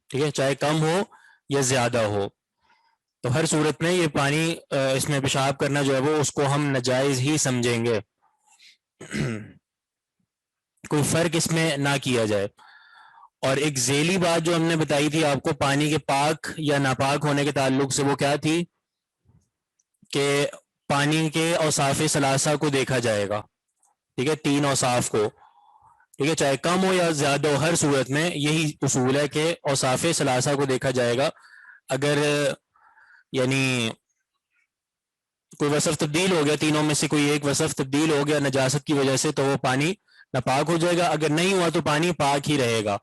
Speaker 2: ٹھیک ہے، چاہے کم ہو یا زیادہ ہو، تو ہر صورت میں یہ پانی اس میں پیشاب کرنا جو ہے وہ اس کو ہم ناجائز ہی سمجھیں گے. کوئی فرق اس میں نہ کیا جائے. اور ایک ذیلی بات جو ہم نے بتائی تھی آپ کو پانی کے پاک یا ناپاک ہونے کے تعلق سے، وہ کیا تھی کہ پانی کے اوصاف ثلاثہ کو دیکھا جائے گا. ٹھیک ہے، 3 اوصاف کو. ٹھیک ہے، چاہے کم ہو یا زیادہ ہو، ہر صورت میں یہی اصول ہے کہ اوصاف ثلاثہ کو دیکھا جائے گا. اگر یعنی کوئی وصف تبدیل ہو گیا، تینوں میں سے کوئی ایک وصف تبدیل ہو گیا نجاست کی وجہ سے، تو وہ پانی ناپاک ہو جائے گا. اگر نہیں ہوا تو پانی پاک ہی رہے گا.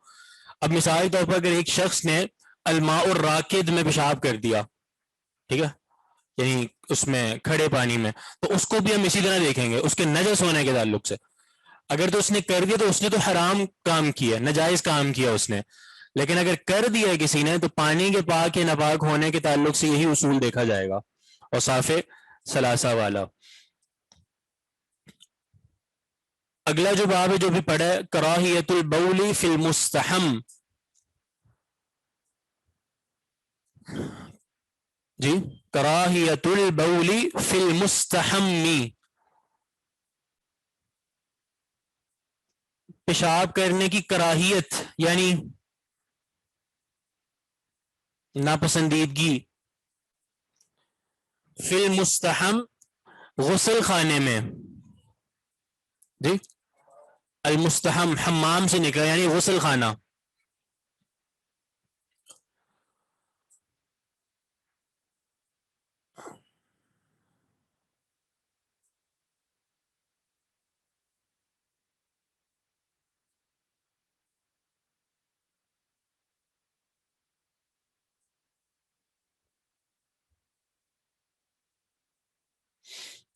Speaker 2: اب مثال کے طور پر اگر ایک شخص نے الماء الراکد میں پیشاب کر دیا، ٹھیک ہے، یعنی اس میں کھڑے پانی میں، تو اس کو بھی ہم اسی طرح دیکھیں گے اس کے نجس ہونے کے تعلق سے. اگر تو اس نے کر دیا تو اس نے تو حرام کام کیا، ناجائز کام کیا اس نے. لیکن اگر کر دیا کسی نے تو پانی کے پاک یا ناپاک ہونے کے تعلق سے یہی اصول دیکھا جائے گا، اوصاف ثلاثہ والا. اگلا جو باب ہے جو بھی پڑھا ہے کراہیت البول فی المستحم. جی، کراہیت البول فی المستحم، پیشاب کرنے کی کراہیت یعنی ناپسندیدگی. فی المستحم غسل خانے میں. جی، المستحم حمام سے نکلا یعنی غسل خانہ.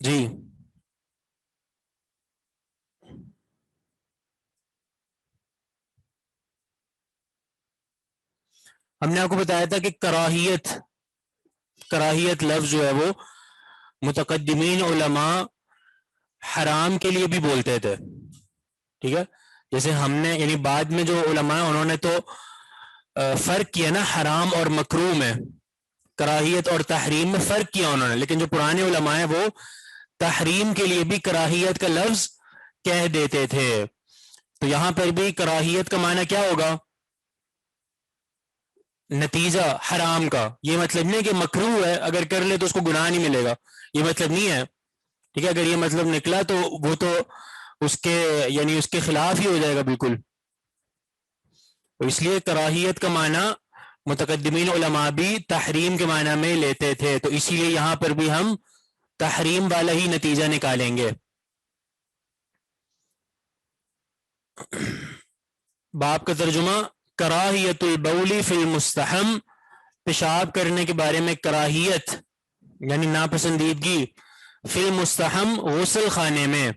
Speaker 2: جی، ہم نے آپ کو بتایا تھا کہ کراہیت لفظ جو ہے وہ متقدمین علماء حرام کے لیے بھی بولتے تھے. ٹھیک ہے، جیسے ہم نے یعنی بعد میں جو علماء انہوں نے تو فرق کیا نا حرام اور مکروہ میں، کراہیت اور تحریم میں فرق کیا انہوں نے. لیکن جو پرانے علماء ہیں وہ تحریم کے لیے بھی کراہیت کا لفظ کہہ دیتے تھے. تو یہاں پر بھی کراہیت کا معنی کیا ہوگا؟ نتیجہ حرام کا. یہ مطلب نہیں کہ مکروہ ہے اگر کر لے تو اس کو گناہ نہیں ملے گا، یہ مطلب نہیں ہے. ٹھیک ہے، اگر یہ مطلب نکلا تو وہ تو اس کے یعنی اس کے خلاف ہی ہو جائے گا بالکل. تو اس لیے کراہیت کا معنی متقدمین علماء بھی تحریم کے معنی میں لیتے تھے. تو اسی لیے یہاں پر بھی ہم تحریم والا ہی نتیجہ نکالیں گے. باب کا ترجمہ کراہیت البول فی المستحم، پیشاب کرنے کے بارے میں کراہیت یعنی ناپسندیدگی، فی المستحم غسل خانے میں.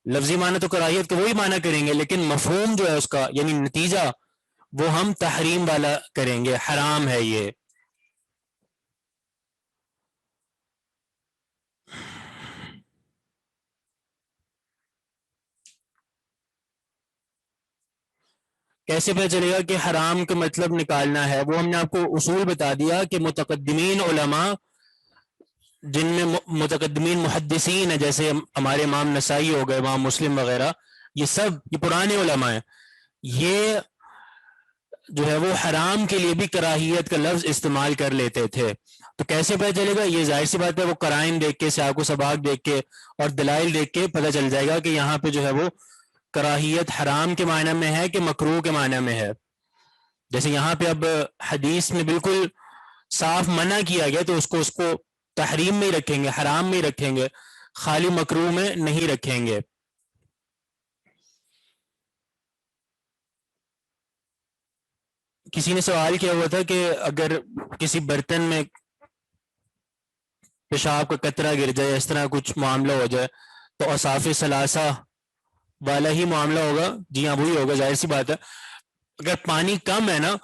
Speaker 2: لفظی معنی تو کراہیت کا وہی معنی کریں گے، لیکن مفہوم جو ہے اس کا یعنی نتیجہ وہ ہم تحریم والا کریں گے، حرام ہے یہ. کیسے پتہ چلے گا کہ حرام کا مطلب نکالنا ہے؟ وہ ہم نے آپ کو اصول بتا دیا کہ متقدمین علماء جن میں متقدمین محدثین ہیں، جیسے ہمارے امام نسائی ہو گئے، امام مسلم وغیرہ، یہ سب یہ پرانے علماء ہیں، یہ جو ہے وہ حرام کے لیے بھی کراہیت کا لفظ استعمال کر لیتے تھے. تو کیسے پتہ چلے گا؟ یہ ظاہر سی بات ہے، وہ قرائن دیکھ کے، سیاق و سباق دیکھ کے اور دلائل دیکھ کے پتہ چل جائے گا کہ یہاں پہ جو ہے وہ کراہیت حرام کے معنی میں ہے کہ مکروہ کے معنی میں ہے؟ جیسے یہاں پہ اب حدیث میں بالکل صاف منع کیا گیا تو اس کو تحریم میں ہی رکھیں گے، حرام میں ہی رکھیں گے، خالی مکروہ میں نہیں رکھیں گے۔ کسی نے سوال کیا ہوا تھا کہ اگر کسی برتن میں پیشاب کا قطرہ گر جائے، اس طرح کچھ معاملہ ہو جائے تو اوصاف ثلاثہ والا ہی معاملہ ہوگا؟ جی ہاں وہی ہوگا، ظاہر سی بات ہے۔ اگر پانی کم ہے نا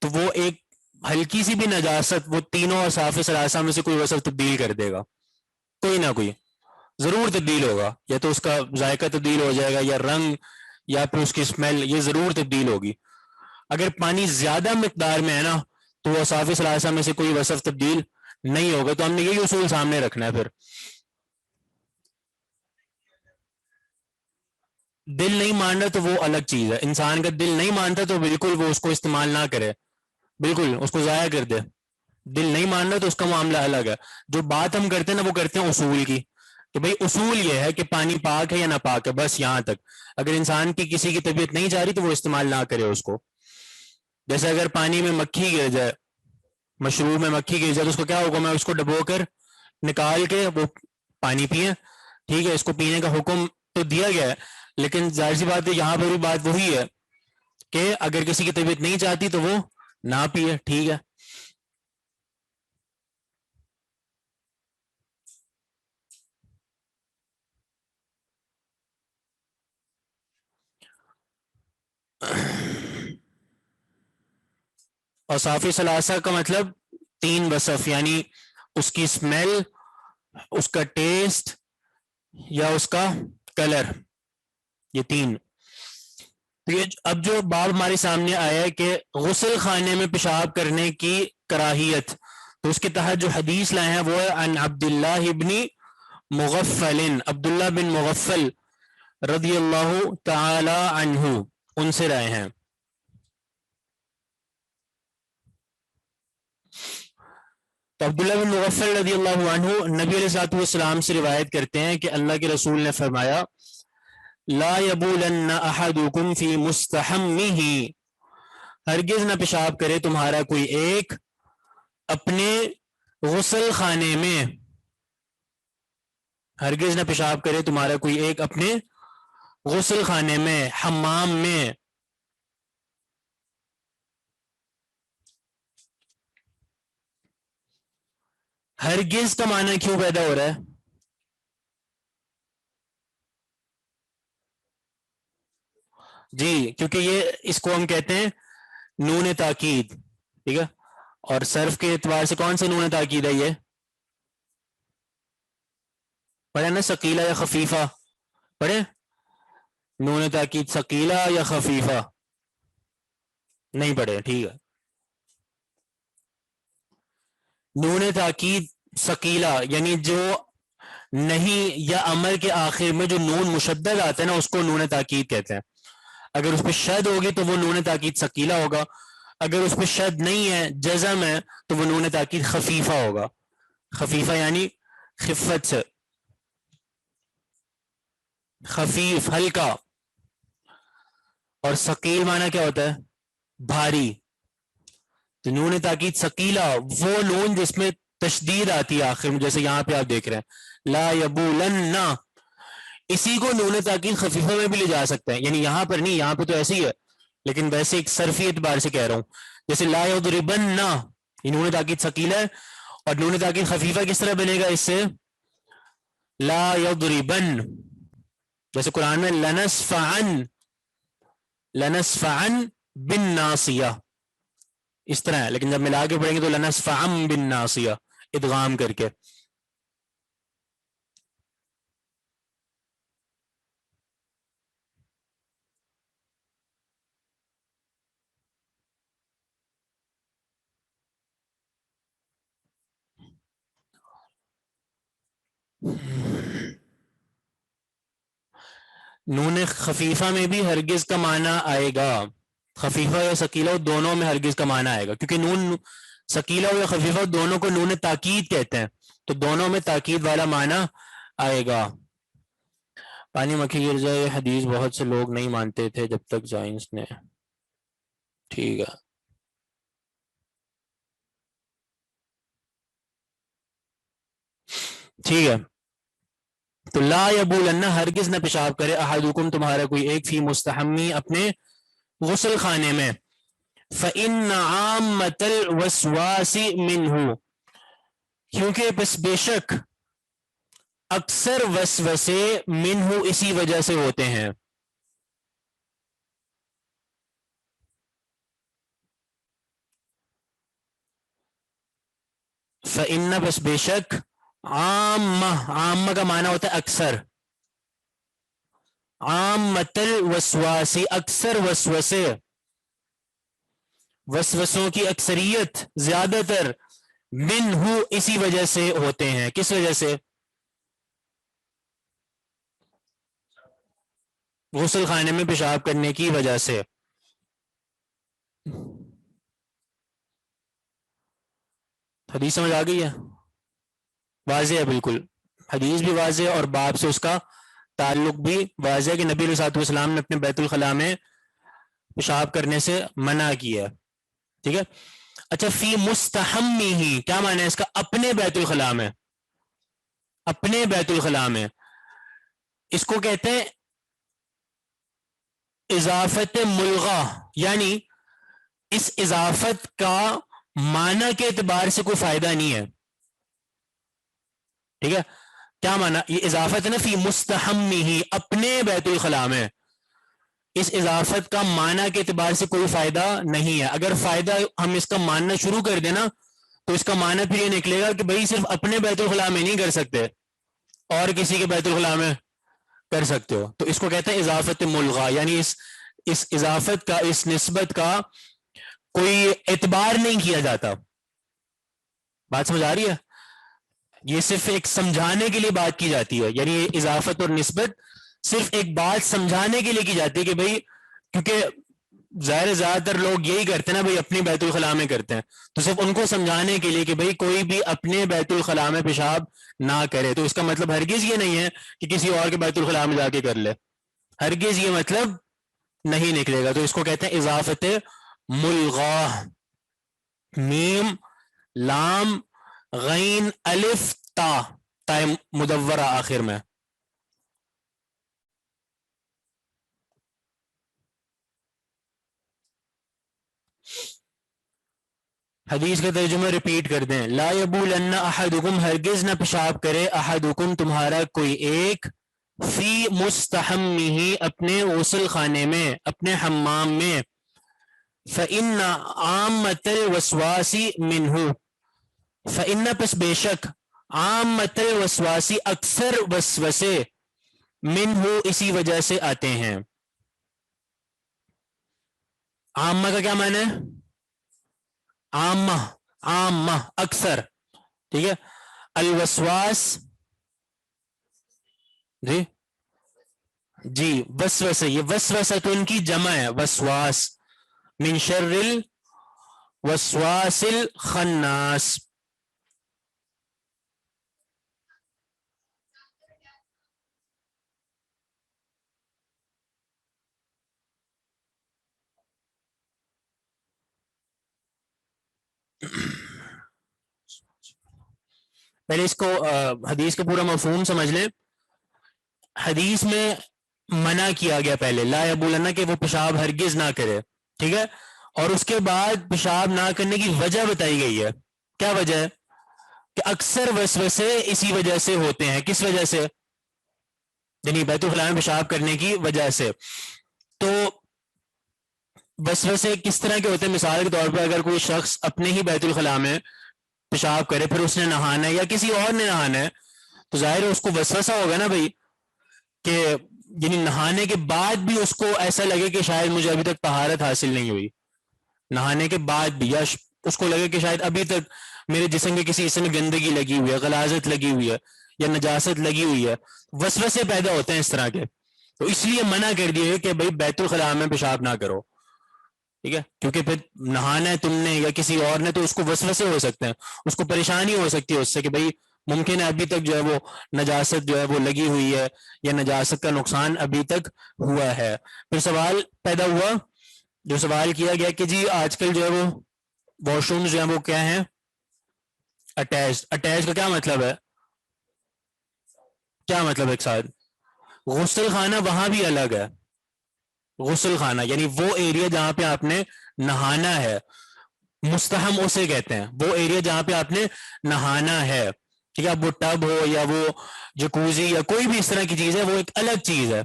Speaker 2: تو وہ ایک ہلکی سی بھی نجاست وہ تینوں اوصاف ثلاثہ میں سے کوئی وصف تبدیل کر دے گا، کوئی نہ کوئی ضرور تبدیل ہوگا، یا تو اس کا ذائقہ تبدیل ہو جائے گا، یا رنگ، یا پھر اس کی اسمیل، یہ ضرور تبدیل ہوگی۔ اگر پانی زیادہ مقدار میں ہے نا تو وہ اوصاف ثلاثہ میں سے کوئی وصف تبدیل نہیں ہوگا۔ تو ہم نے یہی اصول سامنے رکھنا ہے۔ پھر دل نہیں مان رہا تو وہ الگ چیز ہے، انسان کا دل نہیں مانتا تو بالکل وہ اس کو استعمال نہ کرے، بالکل اس کو ضائع کر دے۔ دل نہیں مان رہا تو اس کا معاملہ الگ ہے۔ جو بات ہم کرتے ہیں نا وہ کرتے ہیں اصول کی، کہ بھئی اصول یہ ہے کہ پانی پاک ہے یا نہ پاک ہے، بس یہاں تک۔ اگر انسان کی کسی کی طبیعت نہیں چاہ رہی تو وہ استعمال نہ کرے اس کو۔ جیسے اگر پانی میں مکھی گر جائے، مشروب میں مکھی گر جائے تو اس کو کیا حکم ہے؟ اس کو ڈبو کر نکال کے وہ پانی پئیں، ٹھیک ہے، اس کو پینے کا حکم تو دیا گیا ہے، لیکن ظاہر سی بات ہے یہاں پر بھی بات وہی ہے کہ اگر کسی کی طبیعت نہیں چاہتی تو وہ نہ پیے، ٹھیک ہے۔ اوصاف ثلاثہ کا مطلب تین وصف، یعنی اس کی اسمیل، اس کا ٹیسٹ یا اس کا کلر، یہ تین۔ اب جو باب ہمارے سامنے آیا ہے کہ غسل خانے میں پیشاب کرنے کی کراہیت، تو اس کے تحت جو حدیث لائے ہیں وہ ہے عن عبداللہ ابن مغفل، عبداللہ بن مغفل رضی اللہ تعالی عنہ، ان سے رائے ہیں۔ تو عبداللہ بن مغفل رضی اللہ عنہ نبی علیہ الصلوۃ والسلام سے روایت کرتے ہیں کہ اللہ کے رسول نے فرمایا لا یبولن احدکم فی مستحمہ، ہرگز نہ پیشاب کرے تمہارا کوئی ایک اپنے غسل خانے میں، ہرگز نہ پیشاب کرے تمہارا کوئی ایک اپنے غسل خانے میں، حمام میں۔ ہرگز کا معنی کیوں پیدا ہو رہا ہے؟ جی کیونکہ یہ اس کو ہم کہتے ہیں نون تاکید، ٹھیک ہے، اور صرف کے اعتبار سے کون سے نون تاکید ہے؟ یہ پڑھے نا، ثقیلہ یا خفیفہ، پڑھے نون تاکید ثقیلہ یا خفیفہ؟ نہیں پڑھے، ٹھیک ہے۔ نون تاکید ثقیلہ یعنی جو نہیں یا امر کے آخر میں جو نون مشدد آتا ہے نا اس کو نون تاکید کہتے ہیں۔ اگر اس پہ شد ہوگی تو وہ نون تاکید ثقیلہ ہوگا، اگر اس پہ شد نہیں ہے، جزم ہے، تو وہ نون تاکید خفیفہ ہوگا۔ خفیفہ یعنی خفت سے، خفیف ہلکا، اور ثقیل معنی کیا ہوتا ہے؟ بھاری۔ تو نون تاکید ثقیلہ وہ نون جس میں تشدید آتی ہے آخر میں، جیسے یہاں پہ آپ دیکھ رہے ہیں لا یبولن، اسی کو نون تاکید خفیفہ میں بھی لے جا سکتے ہیں، یعنی یہاں پر نہیں، یہاں پہ تو ایسے ہی ہے، لیکن ویسے ایک صرفی اعتبار سے کہہ رہا ہوں۔ جیسے لا یضربن، یہ نون تاکید ثقیلہ ہے، اور نون تاکید خفیفہ کس طرح بنے گا اس سے؟ لا یضربن، جیسے قرآن میں لنسفعن بالناصیہ، اس طرح ہے، لیکن جب ملا کے پڑھیں گے تو لنسفعن بالناصیہ، ادغام کر کے۔ نون خفیفہ میں بھی ہرگز کا معنی آئے گا، خفیفہ یا ثقیلہ دونوں میں ہرگز کا معنی آئے گا، کیونکہ نون ثقیلہ یا خفیفہ دونوں کو نون تاکید کہتے ہیں، تو دونوں میں تاکید والا معنی آئے گا۔ پانی مکھی گر جائے یہ حدیث بہت سے لوگ نہیں مانتے تھے جب تک سائنس نے. ٹھیک ہے. ٹھیک ہے. تو لا یبولن ہرگز نہ پیشاب کرے احدکم تمہارا کوئی ایک فی مستحمی اپنے غسل خانے میں. فإن عامۃ الوسواس منہ کیونکہ بس بے شک اکثر وسوسے منہ اسی وجہ سے ہوتے ہیں. فإن بس بے شک عامہ کا معنی ہوتا ہے اکثر. عامۃ الوسواس اکثر وسوسے وسوسوں کی اکثریت زیادہ تر منہ اسی وجہ سے ہوتے ہیں. کس وجہ سے؟ غسل خانے میں پیشاب کرنے کی وجہ سے. حدیث سمجھ آ گئی ہے؟ واضح ہے بالکل. حدیث بھی واضح ہے اور باب سے اس کا تعلق بھی واضح ہے کہ نبی علیہ السلام نے اپنے بیت الخلاء میں پیشاب کرنے سے منع کیا. ٹھیک ہے. اچھا فی مستحمی کیا معنی ہے اس کا؟ اپنے بیت الخلاء میں. اپنے بیت الخلاء میں اس کو کہتے ہیں اضافت ملغہ، یعنی اس اضافت کا معنی کے اعتبار سے کوئی فائدہ نہیں ہے. ٹھیک ہے. کیا معنی؟ یہ اضافت ہے نا فی مستحمی اپنے بیت الخلاء میں. اس اضافت کا معنی کے اعتبار سے کوئی فائدہ نہیں ہے. اگر فائدہ ہم اس کا ماننا شروع کر دینا تو اس کا معنی پھر یہ نکلے گا کہ بھئی صرف اپنے بیت الخلاء میں نہیں کر سکتے، اور کسی کے بیت الخلاء میں کر سکتے ہو. تو اس کو کہتے ہیں اضافت ملغہ، یعنی اس اضافت کا، اس نسبت کا کوئی اعتبار نہیں کیا جاتا. بات سمجھ آ رہی ہے؟ یہ صرف ایک سمجھانے کے لیے بات کی جاتی ہے. یعنی یہ اضافت اور نسبت صرف ایک بات سمجھانے کے لیے کی جاتی ہے کہ بھئی کیونکہ ظاہر زیادہ تر لوگ یہی کرتے ہیں نا بھئی اپنی بیت الخلاء میں کرتے ہیں، تو صرف ان کو سمجھانے کے لیے کہ بھئی کوئی بھی اپنے بیت الخلاء میں پیشاب نہ کرے. تو اس کا مطلب ہرگز یہ نہیں ہے کہ کسی اور کے بیت الخلاء میں جا کے کر لے. ہرگز یہ مطلب نہیں نکلے گا. تو اس کو کہتے ہیں اضافت ملغہ. میم لام غین الف تا، تا مدورہ آخر میں. حدیث کا ترجمہ ریپیٹ کر دیں. لا یبولن احدکم ہرگز نہ پیشاب کرے احدکم تمہارا کوئی ایک فی مستحمہ اپنے غسل خانے میں، اپنے حمام میں. فإن عامۃ الوسواس منہ فإن پس بے شک عامۃ الوسواس اکثر وسوسے منہ اسی وجہ سے آتے ہیں. عامہ کا کیا معنی ہے؟ عامہ، عامہ اکثر. ٹھیک ہے. الوسواس جی جی وسوسہ، یہ وسوسہ تو ان کی جمع ہے وسواس. من شر الوسواس الخناس. پہلے اس کو حدیث کا پورا مفہوم سمجھ لیں. حدیث میں منع کیا گیا پہلے لا یبولن کہ وہ پیشاب ہرگز نہ کرے. ٹھیک ہے. اور اس کے بعد پیشاب نہ کرنے کی وجہ بتائی گئی ہے. کیا وجہ ہے؟ کہ اکثر وسوسے اسی وجہ سے ہوتے ہیں. کس وجہ سے؟ یعنی بیت الخلاء میں پیشاب کرنے کی وجہ سے. تو وسوسے کس طرح کے ہوتے ہیں؟ مثال کے طور پر اگر کوئی شخص اپنے ہی بیت الخلاء میں پیشاب کرے، پھر اس نے نہانا ہے یا کسی اور نے نہانا ہے، تو ظاہر ہے اس کو وسوسہ ہوگا نا بھائی کہ یعنی نہانے کے بعد بھی اس کو ایسا لگے کہ شاید مجھے ابھی تک طہارت حاصل نہیں ہوئی. نہانے کے بعد بھی، یا اس کو لگے کہ شاید ابھی تک میرے جسم کے کسی حصے میں گندگی لگی ہوئی ہے، غلاظت لگی ہوئی ہے یا نجاست لگی ہوئی ہے. وسوسے پیدا ہوتے ہیں اس طرح کے. تو اس لیے منع کر دیا کہ بھائی بیت الخلاء میں پیشاب نہ کرو. ٹھیک ہے. کیونکہ پھر نہانا ہے تم نے یا کسی اور نے، تو اس کو وسوسے ہو سکتے ہیں، اس کو پریشانی ہو سکتی ہے اس سے کہ بھائی ممکن ہے ابھی تک جو ہے وہ نجاست جو ہے وہ لگی ہوئی ہے یا نجاست کا نقصان ابھی تک ہوا ہے. پھر سوال پیدا ہوا، جو سوال کیا گیا کہ جی آج کل جو ہے وہ واش روم جو ہیں وہ کیا ہیں اٹیچ. اٹیچ کا کیا مطلب ہے؟ کیا مطلب ایک ساتھ؟ غسل خانہ وہاں بھی الگ ہے. غسل خانہ یعنی وہ ایریا جہاں پہ آپ نے نہانا ہے، مستحم اسے کہتے ہیں، وہ ایریا جہاں پہ آپ نے نہانا ہے. ٹھیک ہے، اب وہ ٹب ہو یا وہ جکوزی یا کوئی بھی اس طرح کی چیز ہے وہ ایک الگ چیز ہے،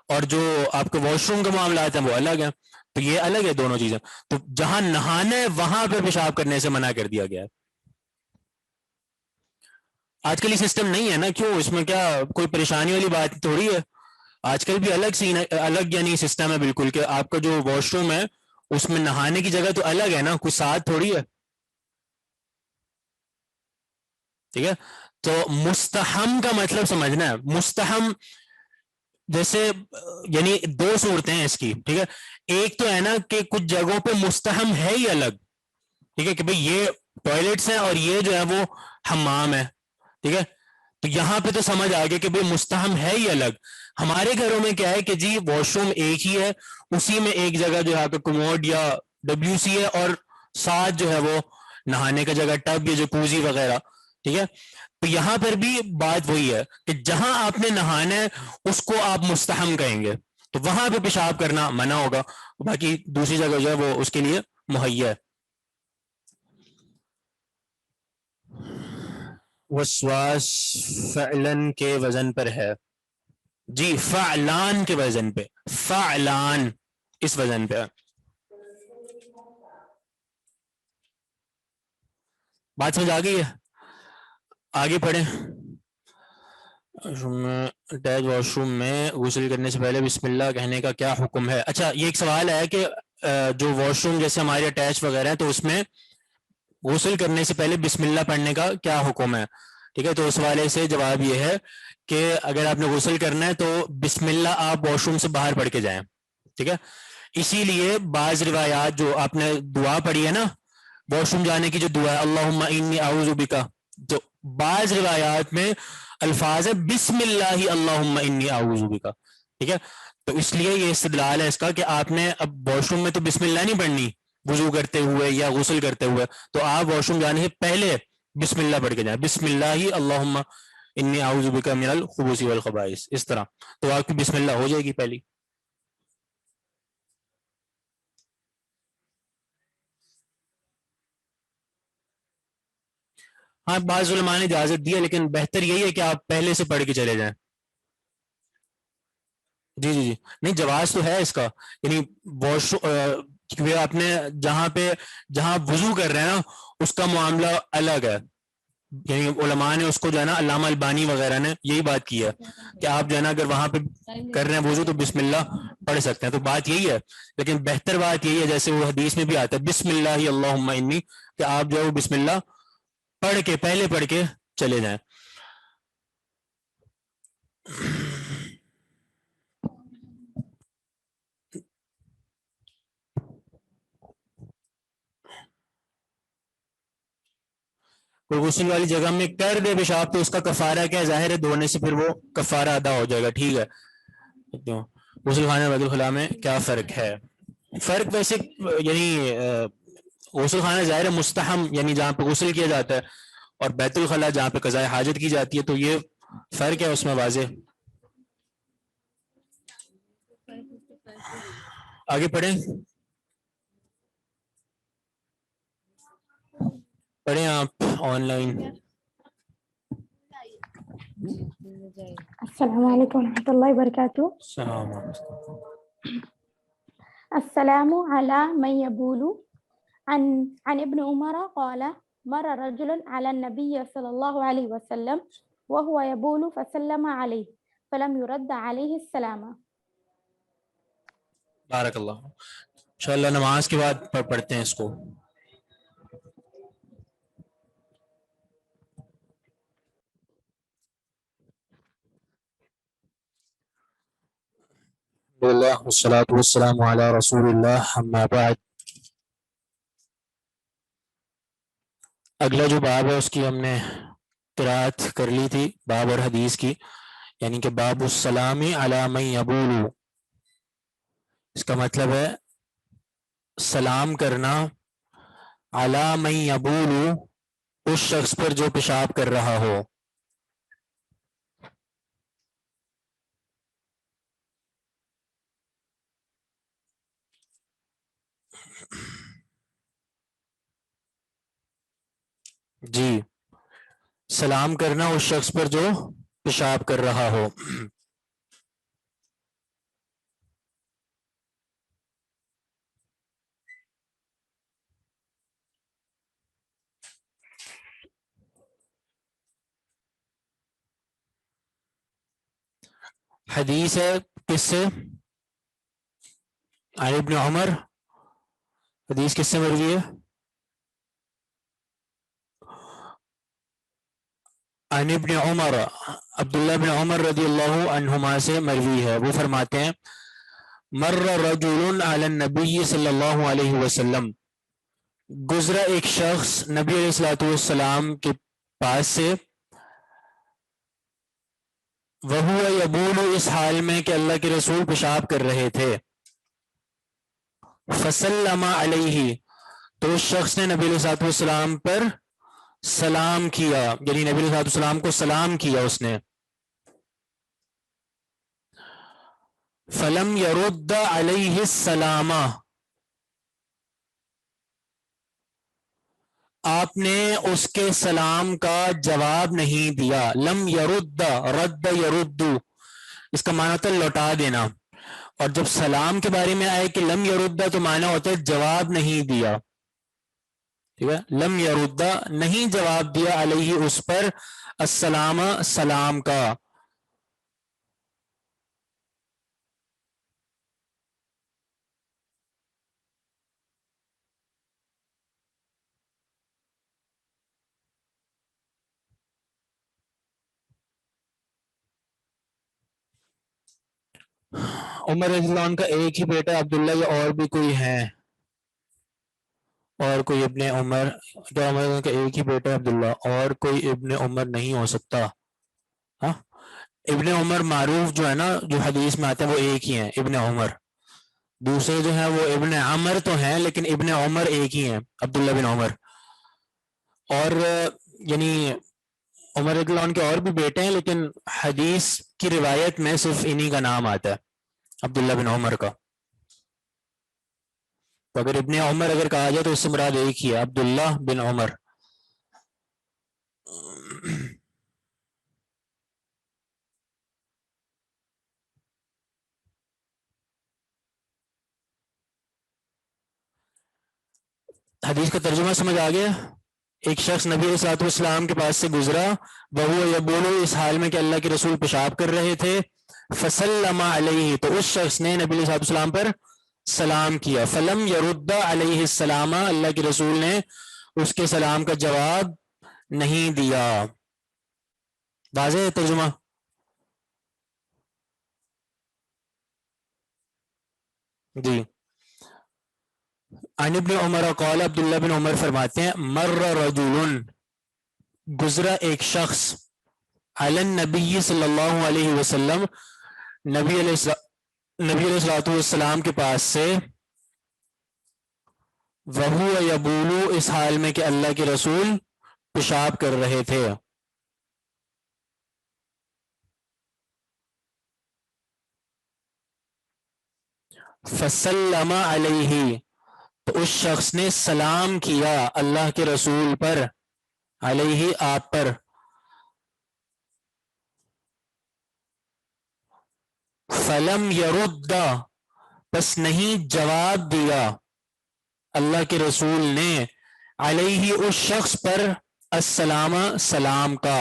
Speaker 2: اور جو آپ کے واش روم کے معاملات ہیں وہ الگ ہیں. تو یہ الگ ہے دونوں چیزیں. تو جہاں نہانا ہے وہاں پہ پیشاب کرنے سے منع کر دیا گیا ہے. آج کل یہ سسٹم نہیں ہے نا، کیوں؟ اس میں کیا کوئی پریشانی والی بات تھوڑی ہے. آج کل بھی الگ سین الگ یعنی سسٹم ہے بالکل، کہ آپ کا جو واش روم ہے اس میں نہانے کی جگہ تو الگ ہے نا، کوئی ساتھ تھوڑی ہے. ٹھیک ہے، تو مستحم کا مطلب سمجھنا ہے. مستحم جیسے یعنی دو صورتیں ہیں اس کی. ٹھیک ہے، ایک تو ہے نا کہ کچھ جگہوں پہ مستحم ہے ہی الگ. ٹھیک ہے، کہ بھئی یہ ٹوائلٹس ہیں اور یہ جو ہے وہ حمام ہے. ٹھیک ہے، تو یہاں پہ تو سمجھ آ گیا کہ بھئی مستحم ہے ہی الگ. ہمارے گھروں میں کیا ہے کہ جی واش روم ایک ہی ہے، اسی میں ایک جگہ جو ہے آپ کا کموڈ یا ڈبلیو سی ہے، اور ساتھ جو ہے وہ نہانے کا جگہ ٹب یا جکوزی وغیرہ. ٹھیک ہے، تو یہاں پر بھی بات وہی ہے کہ جہاں آپ نے نہانا ہے اس کو آپ مستحم کہیں گے، تو وہاں پہ پیشاب کرنا منع ہوگا، باقی دوسری جگہ جو ہے وہ اس کے لیے مہیا ہے. وسواس فعلن کے وزن پر ہے. جی فعلان کے وزن پہ، فعلان اس وزن پہ. بات سمجھ آ گئی ہے؟ آگے پڑھیں. اٹیچ واش روم میں غسل کرنے سے پہلے بسم اللہ کہنے کا کیا حکم ہے؟ اچھا، یہ ایک سوال ہے کہ جو واش روم جیسے ہمارے اٹیچ وغیرہ ہیں تو اس میں غسل کرنے سے پہلے بسم اللہ پڑھنے کا کیا حکم ہے؟ ٹھیک ہے، تو اس والے سے جواب یہ ہے کہ اگر آپ نے غسل کرنا ہے تو بسم اللہ آپ واش روم سے باہر پڑھ کے جائیں. ٹھیک ہے، اسی لیے بعض روایات جو آپ نے دعا پڑھی ہے نا واش روم جانے کی، جو دعا ہے اللہم انی اعوذ بکا، تو بعض روایات میں الفاظ ہے بسم اللہ اللہم انی اعوذ بکا. ٹھیک ہے، تو اس لیے یہ استدلال ہے اس کا کہ آپ نے اب واش روم میں تو بسم اللہ نہیں پڑھنی وضو کرتے ہوئے یا غسل کرتے ہوئے، تو آپ واش روم جانے سے پہلے بسم اللہ پڑھ کے جائیں، بسم اللہ اللہم انی اعوذ بک من الخبث والخبائث، اس طرح تو آپ کی بسم اللہ ہو جائے گی پہلی. ہاں، بعض علماء نے اجازت دی ہے، لیکن بہتر یہی ہے کہ آپ پہلے سے پڑھ کے چلے جائیں. جی جی جی، نہیں جواز تو ہے اس کا، یعنی واش کیونکہ آپ نے جہاں وضو کر رہے ہیں نا اس کا معاملہ الگ ہے. یعنی علماء نے اس کو جو ہے نا علامہ البانی وغیرہ نے یہی بات کی ہے کہ آپ جو ہے نا اگر وہاں پہ کر رہے ہیں وضو تو بسم اللہ پڑھ سکتے ہیں. تو بات یہی ہے، لیکن بہتر بات یہی ہے جیسے وہ حدیث میں بھی آتا ہے بسم اللہ اللہم انی، کہ آپ جو ہے وہ بسم اللہ پڑھ کے پہلے پڑھ کے چلے جائیں. کوئی غسل والی جگہ میں کر دے پیشاب تو اس کا کفارہ کیا ہے؟ ظاہر ہے دھونے سے پھر وہ کفارہ ادا ہو جائے گا. ٹھیک ہے، غسل خانہ بیت الخلاء میں کیا فرق ہے؟ فرق ویسے یعنی غسل خانہ ظاہر ہے مستحم یعنی جہاں پہ غسل کیا جاتا ہے، اور بیت الخلاء جہاں پہ قضاء حاجت کی جاتی ہے، تو یہ فرق ہے اس میں واضح. آگے پڑھیں پڑھیں آپ آن لائن.
Speaker 4: السلام علیکم ورحمۃ اللہ وبرکاتہ.
Speaker 2: السلام علیکم.
Speaker 4: السلام علی من یبول عن ابن عمر قال مر رجل على النبي صلى الله عليه وسلم وهو يبول فسلم عليه فلم يرد عليه السلام.
Speaker 2: بارک اللہ. انشاءاللہ نماز کے بعد پڑھتے ہیں اس کو. اللہ والصلاة والسلام علی رسول اللہ اما بعد. اگلا جو باب ہے اس کی ہم نے قرات کر لی تھی باب اور حدیث کی، یعنی کہ باب السلام علی من یبول، اس کا مطلب ہے سلام کرنا علی من یبول، اس شخص پر جو پیشاب کر رہا ہو. جی، سلام کرنا اس شخص پر جو پیشاب کر رہا ہو. حدیث ہے کس سے؟ عن ابن عمر. حدیث کس سے مروی ہے؟ عن ابن عمر، عبداللہ بن عمر رضی اللہ عنہما سے مروی ہے. وہ فرماتے ہیں مر رجل علی النبی صلی اللہ علیہ وسلم، گزرا ایک شخص نبی علیہ الصلوۃ والسلام کے پاس سے، وہو یبول، اس حال میں کہ اللہ کے رسول پیشاب کر رہے تھے. فسلم علیہ، تو اس شخص نے نبی علیہ الصلوۃ والسلام پر سلام کیا، یعنی نبی علیہ الصلوۃ والسلام کو سلام کیا اس نے. فلم یرد علیہ السلام، آپ نے اس کے سلام کا جواب نہیں دیا. لم یرد، رد یرد، اس کا معنی ہوتا ہے لوٹا دینا، اور جب سلام کے بارے میں آئے کہ لم یرد تو معنی ہوتا ہے جواب نہیں دیا. ٹھیک ہے، لم یرد، نہیں جواب دیا، علیہ اس پر، السلام، سلام کا. عمر رضی اللہ عنہ کا ایک ہی بیٹا عبداللہ، یا اور بھی کوئی ہے؟ اور کوئی ابن عمر؟ کیا عمر رضی اللہ عنہ کا ایک ہی بیٹا عبداللہ، اور کوئی ابن عمر نہیں ہو سکتا؟ ہاں، ابن عمر معروف جو ہے نا، جو حدیث میں آتے ہیں وہ ایک ہی ہیں، ابن عمر. دوسرے جو ہیں وہ ابن عمر تو ہیں، لیکن ابن عمر ایک ہی ہیں، عبداللہ بن عمر. اور یعنی عمر رضی اللہ عنہ کے اور بھی بیٹے ہیں، لیکن حدیث کی روایت میں صرف انہی کا نام آتا ہے، عبداللہ بن عمر کا. تو اگر ابن عمر اگر کہا جائے تو اس سے مراد ایک ہی ہے، عبداللہ بن عمر. حدیث کا ترجمہ سمجھ آ گیا؟ ایک شخص نبی علیہ الصلوۃ والسلام کے پاس سے گزرا، وہو یبول، اس حال میں کہ اللہ کے رسول پیشاب کر رہے تھے. فسلم علیہ، تو اس شخص نے نبی علیہ الصلوۃ والسلام پر سلام کیا. فلم یرد علیہ السلام، اللہ کے رسول نے اس کے سلام کا جواب نہیں دیا. واضح ہے ترجمہ؟ جی. عن ابن عمر قال، عبداللہ بن عمر فرماتے ہیں مر رجل، گزرا ایک شخص، علی النبی صلی اللہ علیہ وسلم، نبی علیہ الصلوۃ والسلام کے پاس سے، وہو یبول، اس حال میں کہ اللہ کے رسول پیشاب کر رہے تھے. فسلم علیہ، تو اس شخص نے سلام کیا اللہ کے رسول پر، علیہ، آپ پر. فلم یرد، بس نہیں جواب دیا اللہ کے رسول نے، علیہ، اس شخص پر، السلام، سلام کا.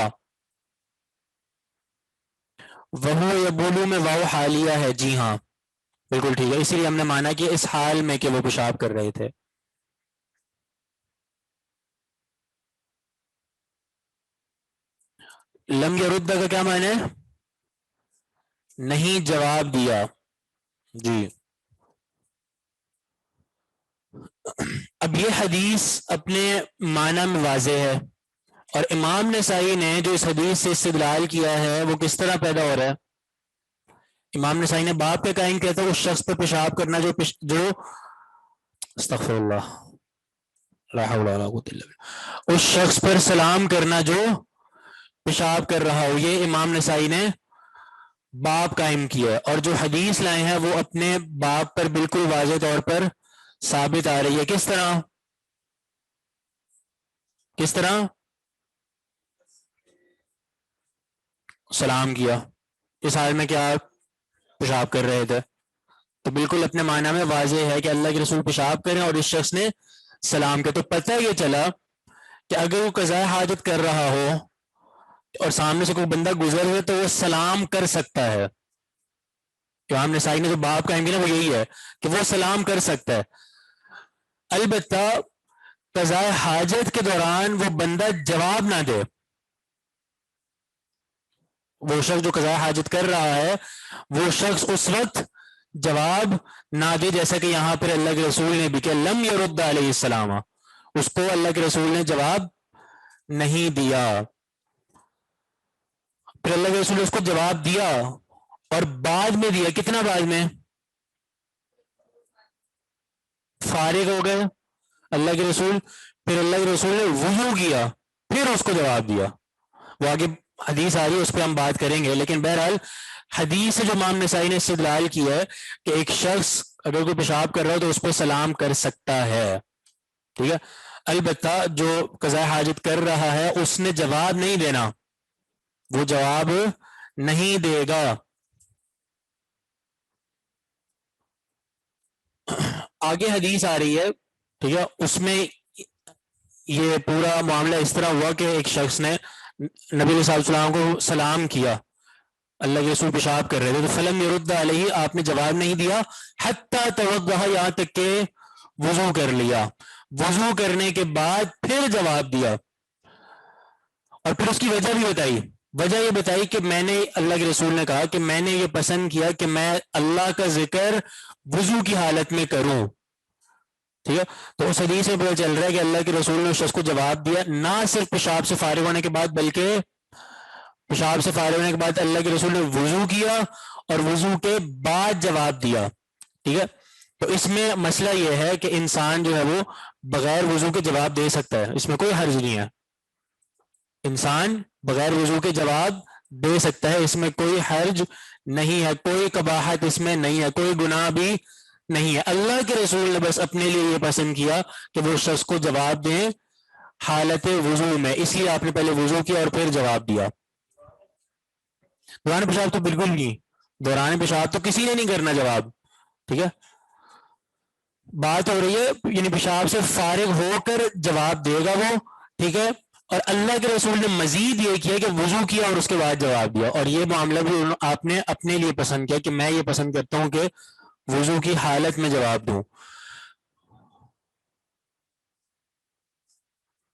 Speaker 2: وہو یبولو میں واو حالیہ ہے، جی ہاں بالکل ٹھیک ہے، اسی لیے ہم نے مانا کہ اس حال میں کہ وہ پیشاب کر رہے تھے. لم یرد کا کیا معنی ہے؟ نہیں جواب دیا. جی. اب یہ حدیث اپنے معنی میں واضح ہے، اور امام نسائی نے جو اس حدیث سے استدلال کیا ہے وہ کس طرح پیدا ہو رہا ہے؟ امام نسائی نے باب پہ قائم کیا تھا اس شخص پہ پیشاب کرنا جو استغفر اللہ لا حول ولا قوۃ الا باللہ، اس شخص پر سلام کرنا جو پیشاب کر رہا ہو، یہ امام نسائی نے باب قائم کیا ہے، اور جو حدیث لائے ہیں وہ اپنے باب پر بالکل واضح طور پر ثابت آ رہی ہے۔ کس طرح؟ کس طرح؟ سلام کیا، اس حال میں کیا پیشاب کر رہے تھے، تو بالکل اپنے معنی میں واضح ہے کہ اللہ کے رسول پیشاب کریں اور اس شخص نے سلام کیا۔ تو پتہ یہ چلا کہ اگر وہ قضاء حاجت کر رہا ہو اور سامنے سے کوئی بندہ گزر رہے تو وہ سلام کر سکتا ہے۔ امام نسائی نے جو باب قائم کیا وہ یہی ہے کہ وہ سلام کر سکتا ہے، البتہ قضاء حاجت کے دوران وہ بندہ جواب نہ دے۔ وہ شخص جو قضاء حاجت کر رہا ہے وہ شخص اس وقت جواب نہ دے، جیسا کہ یہاں پر اللہ کے رسول نے بھی کہ لم یرد علیہ السلام، اس کو اللہ کے رسول نے جواب نہیں دیا۔ پھر اللہ کے رسول نے اس کو جواب دیا اور بعد میں دیا، کتنا بعد میں؟ فارغ ہو گئے اللہ کے رسول، پھر اللہ کے رسول نے وضو کیا پھر اس کو جواب دیا۔ وہ آگے حدیث آ رہی ہے اس پہ ہم بات کریں گے، لیکن بہرحال حدیث سے جو امام نسائی نے استدلال کیا ہے کہ ایک شخص اگر کوئی پیشاب کر رہا ہو تو اس پہ سلام کر سکتا ہے، ٹھیک ہے، البتہ جو قضاء حاجت کر رہا ہے اس نے جواب نہیں دینا، وہ جواب نہیں دے گا۔ آگے حدیث آ رہی ہے، ٹھیک ہے، اس میں یہ پورا معاملہ اس طرح ہوا کہ ایک شخص نے نبی علیہ السلام کو سلام کیا، اللہ کے رسول پیشاب کر رہے تھے تو فلم یرد علیہ، آپ نے جواب نہیں دیا، حتی توضح، یہاں تک کہ وضو کر لیا، وضو کرنے کے بعد پھر جواب دیا، اور پھر اس کی وجہ بھی بتائی۔ وجہ یہ بتائی کہ میں نے، اللہ کے رسول نے کہا کہ میں نے یہ پسند کیا کہ میں اللہ کا ذکر وضو کی حالت میں کروں، ٹھیک ہے۔ تو اس حدیث میں پتہ چل رہا ہے کہ اللہ کے رسول نے اس شخص کو جواب دیا، نہ صرف پیشاب سے فارغ ہونے کے بعد بلکہ پیشاب سے فارغ ہونے کے بعد اللہ کے رسول نے وضو کیا اور وضو کے بعد جواب دیا، ٹھیک ہے۔ تو اس میں مسئلہ یہ ہے کہ انسان جو ہے وہ بغیر وضو کے جواب دے سکتا ہے، اس میں کوئی حرج نہیں ہے، انسان بغیر وضو کے جواب دے سکتا ہے، اس میں کوئی حرج نہیں ہے، کوئی قباحت اس میں نہیں ہے، کوئی گناہ بھی نہیں ہے۔ اللہ کے رسول نے بس اپنے لیے یہ پسند کیا کہ وہ شخص کو جواب دیں حالت وضو میں، اس لیے آپ نے پہلے وضو کیا اور پھر جواب دیا۔ دوران پیشاب تو بالکل نہیں، دوران پیشاب تو کسی نے نہیں کرنا جواب، ٹھیک ہے۔ بات ہو رہی ہے یعنی پیشاب سے فارغ ہو کر جواب دے گا وہ، ٹھیک ہے، اور اللہ کے رسول نے مزید یہ کیا کہ وضو کیا اور اس کے بعد جواب دیا، اور یہ معاملہ بھی آپ نے اپنے لیے پسند کیا کہ میں یہ پسند کرتا ہوں کہ وضو کی حالت میں جواب دوں۔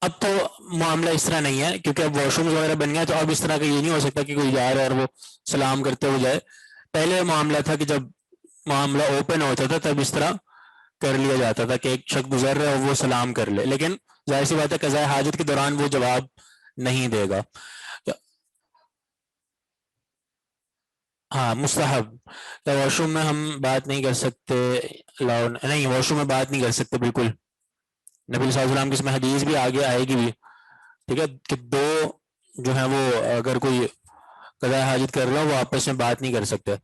Speaker 2: اب تو معاملہ اس طرح نہیں ہے کیونکہ اب واش روم وغیرہ بن گیا، تو اب اس طرح کا یہ نہیں ہو سکتا کہ کوئی جا رہا ہے اور وہ سلام کرتے ہوئے جائے۔ پہلے معاملہ تھا کہ جب معاملہ اوپن ہوتا تھا تب اس طرح کر لیا جاتا تھا کہ ایک شخص گزر رہا ہے اور وہ سلام کر لے، لیکن ظاہر سی بات ہے قضاء حاجت کے دوران وہ جواب نہیں دے گا۔ ہاں مستحب، واش روم میں ہم بات نہیں کر سکتے، نہیں واش روم میں بات نہیں کر سکتے بالکل، نبی صلی اللہ علیہ وسلم کی اس میں حدیث بھی آگے آئے گی بھی، ٹھیک ہے، کہ دو جو ہیں وہ اگر کوئی قضاء حاجت کر رہا ہو وہ آپس میں بات نہیں کر سکتے،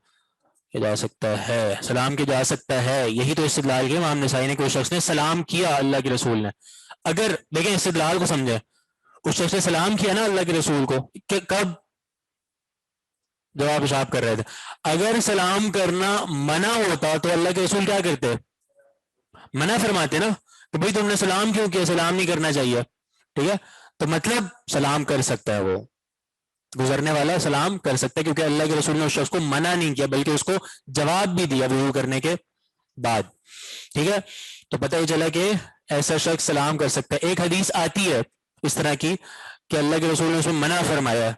Speaker 2: کہ جا سکتا ہے سلام کے جا سکتا ہے، یہی تو استدلال کیا امام نسائی نے، کوئی شخص نے سلام کیا اللہ کے رسول نے، اگر دیکھیں استدلال کو سمجھیں، اس شخص نے سلام کیا نا اللہ کے رسول کو، کہ کب؟ جواب پیشاب کر رہے تھے، اگر سلام کرنا منع ہوتا تو اللہ کے رسول کیا کرتے؟ منع فرماتے نا کہ بھئی تم نے سلام کیوں کیا، سلام نہیں کرنا چاہیے، ٹھیک ہے، تو مطلب سلام کر سکتا ہے، وہ گزرنے والا سلام کر سکتا ہے کیونکہ اللہ کے رسول نے اس شخص کو منع نہیں کیا بلکہ اس کو جواب بھی دیا وضو کرنے کے بعد، ٹھیک ہے۔ تو پتہ ہی چلا کہ ایسا شخص سلام کر سکتا ہے۔ ایک حدیث آتی ہے اس طرح کی کہ اللہ کے رسول نے اس میں منع فرمایا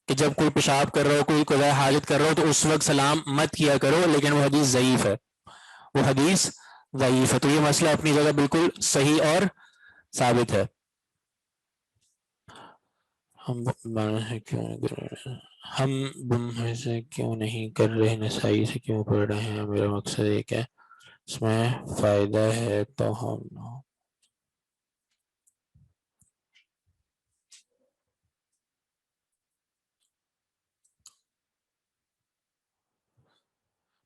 Speaker 2: کہ جب کوئی پیشاب کر رہا ہو، کوئی قضاء حاجت کر رہا ہو تو اس وقت سلام مت کیا کرو، لیکن وہ حدیث ضعیف ہے، وہ حدیث ضعیف ہے، تو یہ مسئلہ اپنی جگہ بالکل صحیح اور ثابت ہے۔ ہم بم سے کیوں نہیں کر رہے، نسائی سے کیوں پڑھ رہے ہیں؟ میرا مقصد ایک ہے، اس میں فائدہ ہے تو ہم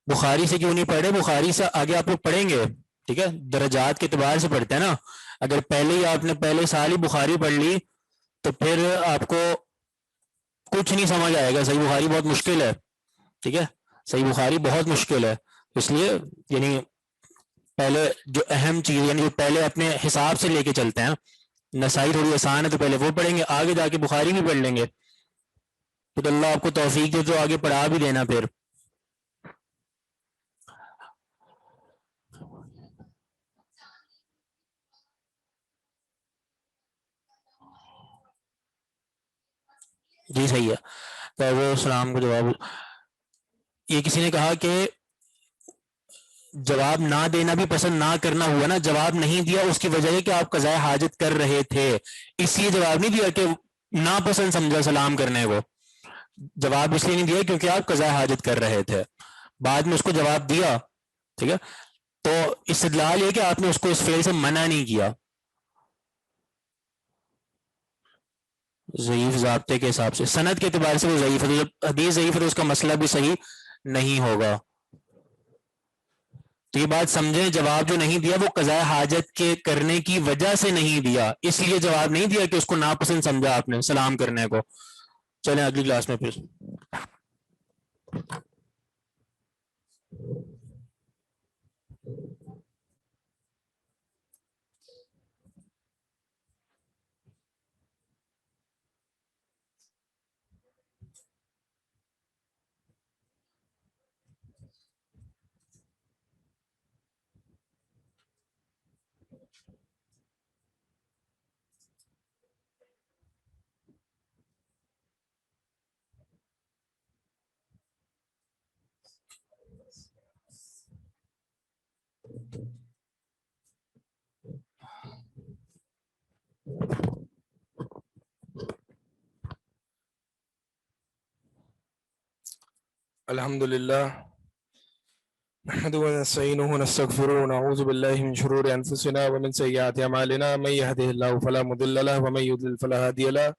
Speaker 2: بخاری سے کیوں نہیں پڑھ رہے؟ بخاری سے آگے آپ لوگ پڑھیں گے، ٹھیک ہے، درجات کے اعتبار سے پڑھتے ہیں نا. اگر پہلے ہی آپ نے پہلے سال ہی بخاری پڑھ لی تو پھر آپ کو کچھ نہیں سمجھ آئے گا. صحیح بخاری بہت مشکل ہے، ٹھیک ہے، صحیح بخاری بہت مشکل ہے. اس لیے یعنی پہلے جو اہم چیز یعنی جو پہلے اپنے حساب سے لے کے چلتے ہیں. نسائی تھوڑی آسان ہے تو پہلے وہ پڑھیں گے، آگے جا کے بخاری بھی پڑھ لیں گے. تو اللہ آپ کو توفیق دے تو آگے پڑھا بھی دینا. پھر جی صحیح ہے. تو وہ سلام کو جواب، یہ کسی نے کہا کہ جواب نہ دینا بھی پسند نہ کرنا ہوا نا. جواب نہیں دیا اس کی وجہ ہے کہ آپ قضاء حاجت کر رہے تھے، اس لیے جواب نہیں دیا کہ ناپسند سمجھا سلام کرنے کو. جواب اس لیے نہیں دیا کیونکہ آپ قضاء حاجت کر رہے تھے. بعد میں اس کو جواب دیا، ٹھیک ہے. تو استدلال یہ کہ آپ نے اس کو اس فعل سے منع نہیں کیا. ضعیف ضابطے کے حساب سے، سند کے اعتبار سے وہ ضعیف ہے. جب حدیث ضعیف ہے تو اس کا مسئلہ بھی صحیح نہیں ہوگا. تو یہ بات سمجھیں، جواب جو نہیں دیا وہ قضاء حاجت کے کرنے کی وجہ سے نہیں دیا، اس لیے جواب نہیں دیا کہ اس کو ناپسند سمجھا آپ نے سلام کرنے کو. چلیں اگلی کلاس میں پھر.
Speaker 5: الحمد لله نحمده ونستعينه ونستغفره ونعوذ بالله من شرور انفسنا ومن سيئات اعمالنا، من يهده الله فلا مضل له ومن يضلل فلا هادي له،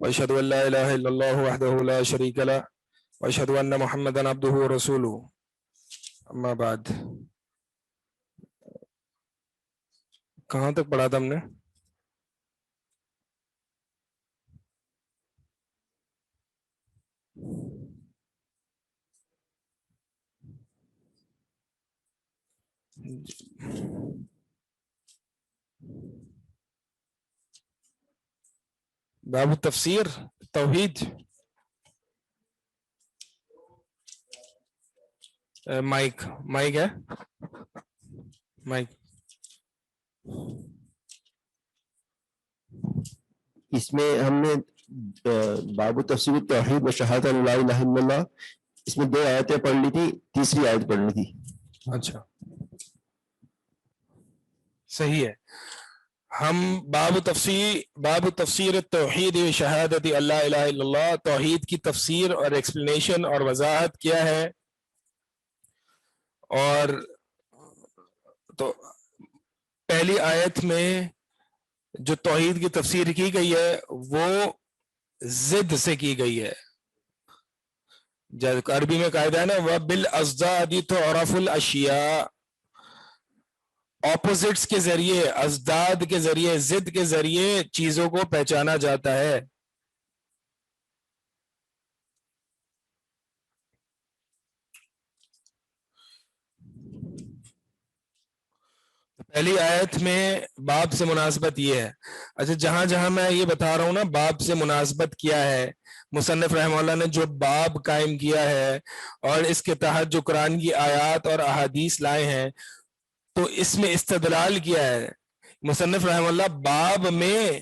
Speaker 5: واشهد ان لا اله الا الله وحده لا شريك له، واشهد ان محمدا عبده ورسوله. اما بعد، کہاں تک پڑھا تھا ہم نے؟ باب تفسیر توحید. مائک ہے مائک.
Speaker 6: اس میں ہم نے باب تفسیر توحید و شہادت لا الہ الا اللہ، اس میں 2 آیتیں پڑھ لی تھی، تیسری آیت پڑھنی تھی.
Speaker 5: اچھا صحیح ہے. ہم باب تفسیر توحید و شہادت اللہ الہ الا اللہ، توحید کی تفسیر اور ایکسپلینیشن اور وضاحت کیا ہے. اور تو پہلی آیت میں جو توحید کی تفسیر کی گئی ہے وہ ضد سے کی گئی ہے. جب عربی میں قاعدہ ہے نا وَبِالْأَضْدَادِ تُعْرَفُ الْأَشْيَاءُ، اپوزٹس کے ذریعے، ازداد کے ذریعے، ضد کے ذریعے چیزوں کو پہچانا جاتا ہے. پہلی آیت میں باب سے مناسبت یہ ہے. اچھا جہاں جہاں میں یہ بتا رہا ہوں نا باب سے مناسبت کیا ہے، مصنف رحمہ اللہ نے جو باب قائم کیا ہے اور اس کے تحت جو قرآن کی آیات اور احادیث لائے ہیں، تو اس میں استدلال کیا ہے. مصنف رحمہ اللہ باب میں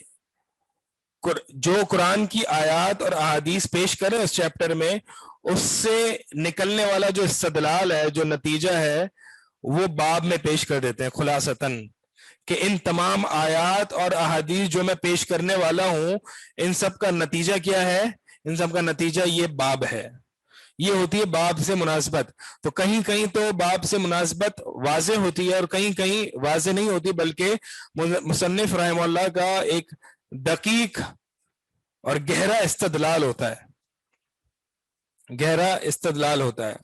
Speaker 5: جو قرآن کی آیات اور احادیث پیش کریں اس چیپٹر میں، اس سے نکلنے والا جو استدلال ہے، جو نتیجہ ہے، وہ باب میں پیش کر دیتے ہیں خلاصتاً کہ ان تمام آیات اور احادیث جو میں پیش کرنے والا ہوں ان سب کا نتیجہ کیا ہے؟ ان سب کا نتیجہ یہ باب ہے، یہ ہوتی ہے باب سے مناسبت. تو کہیں کہیں تو باب سے مناسبت واضح ہوتی ہے اور کہیں کہیں واضح نہیں ہوتی، بلکہ مصنف رحمہ اللہ کا ایک دقیق اور گہرا استدلال ہوتا ہے، گہرا استدلال ہوتا ہے.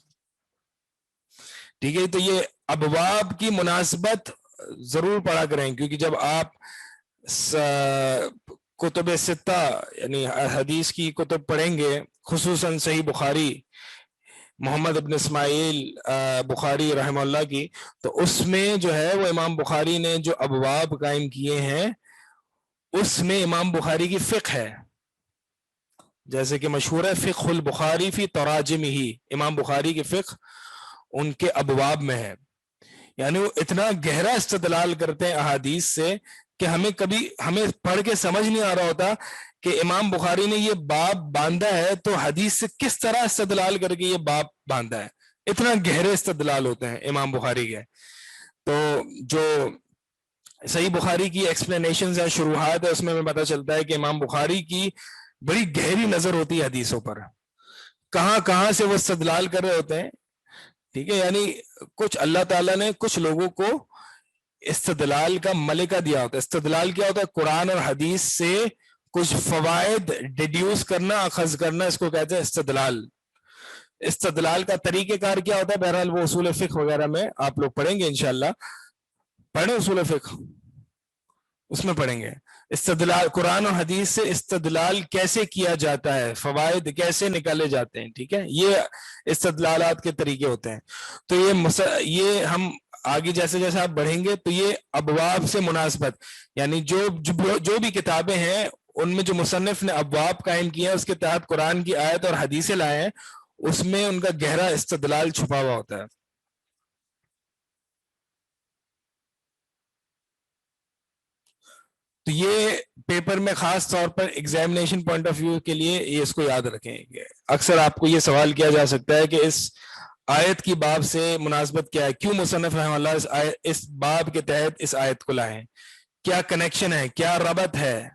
Speaker 5: ٹھیک ہے، تو یہ ابواب کی مناسبت ضرور پڑھا کریں، کیونکہ جب آپ کتب ستہ یعنی حدیث کی کتب پڑھیں گے، خصوصاً صحیح بخاری، محمد ابن اسماعیل بخاری رحمہ اللہ کی، تو اس میں جو ہے وہ امام بخاری نے جو ابواب قائم کیے ہیں اس میں امام بخاری کی فقہ ہے. جیسے کہ مشہور ہے فقہ البخاری فی تراجمہ، امام بخاری کی فقہ ان کے ابواب میں ہے. یعنی وہ اتنا گہرا استدلال کرتے ہیں احادیث سے کہ ہمیں پڑھ کے سمجھ نہیں آ رہا ہوتا کہ امام بخاری نے یہ باب باندھا ہے تو حدیث سے کس طرح استدلال کر کے یہ باب باندھا ہے. اتنا گہرے استدلال ہوتے ہیں امام بخاری کے. تو جو صحیح بخاری کی ایکسپلینیشنز ہیں، شروحات ہے، اس میں پتہ چلتا ہے کہ امام بخاری کی بڑی گہری نظر ہوتی ہے حدیثوں پر، کہاں کہاں سے وہ استدلال کر رہے ہوتے ہیں. ٹھیک ہے، یعنی کچھ اللہ تعالیٰ نے کچھ لوگوں کو استدلال کا ملکہ دیا ہوتا ہے. استدلال کیا ہوتا ہے؟ قرآن اور حدیث سے کچھ فوائد ڈیڈیوس کرنا، اخذ کرنا، اس کو کہتے ہیں استدلال. استدلال کا طریقہ کار کیا ہوتا ہے؟ بہرحال وہ اصول فقہ وغیرہ میں آپ لوگ پڑھیں گے انشاءاللہ. پڑھیں اصول فقہ، اس میں پڑھیں گے استدلال، قرآن اور حدیث سے استدلال کیسے کیا جاتا ہے، فوائد کیسے نکالے جاتے ہیں. ٹھیک ہے، یہ استدلالات کے طریقے ہوتے ہیں. تو یہ ہم آگے جیسے جیسے آپ بڑھیں گے تو یہ ابواب سے مناسبت، یعنی جو بھی کتابیں ہیں ان میں جو مصنف نے ابواب قائم کیے ہیں اس کے تحت قرآن کی آیت اور حدیثیں لائے ہیں، اس میں ان کا گہرا استدلال چھپا ہوا ہوتا ہے. تو یہ پیپر میں خاص طور پر ایگزامینیشن پوائنٹ آف ویو کے لیے یہ اس کو یاد رکھیں گے. اکثر آپ کو یہ سوال کیا جا سکتا ہے کہ اس آیت کی باب سے مناسبت کیا ہے، کیوں مصنف رحمہ اللہ اس باب کے تحت اس آیت کو لائے ہیں، کیا کنیکشن ہے، کیا ربط ہے.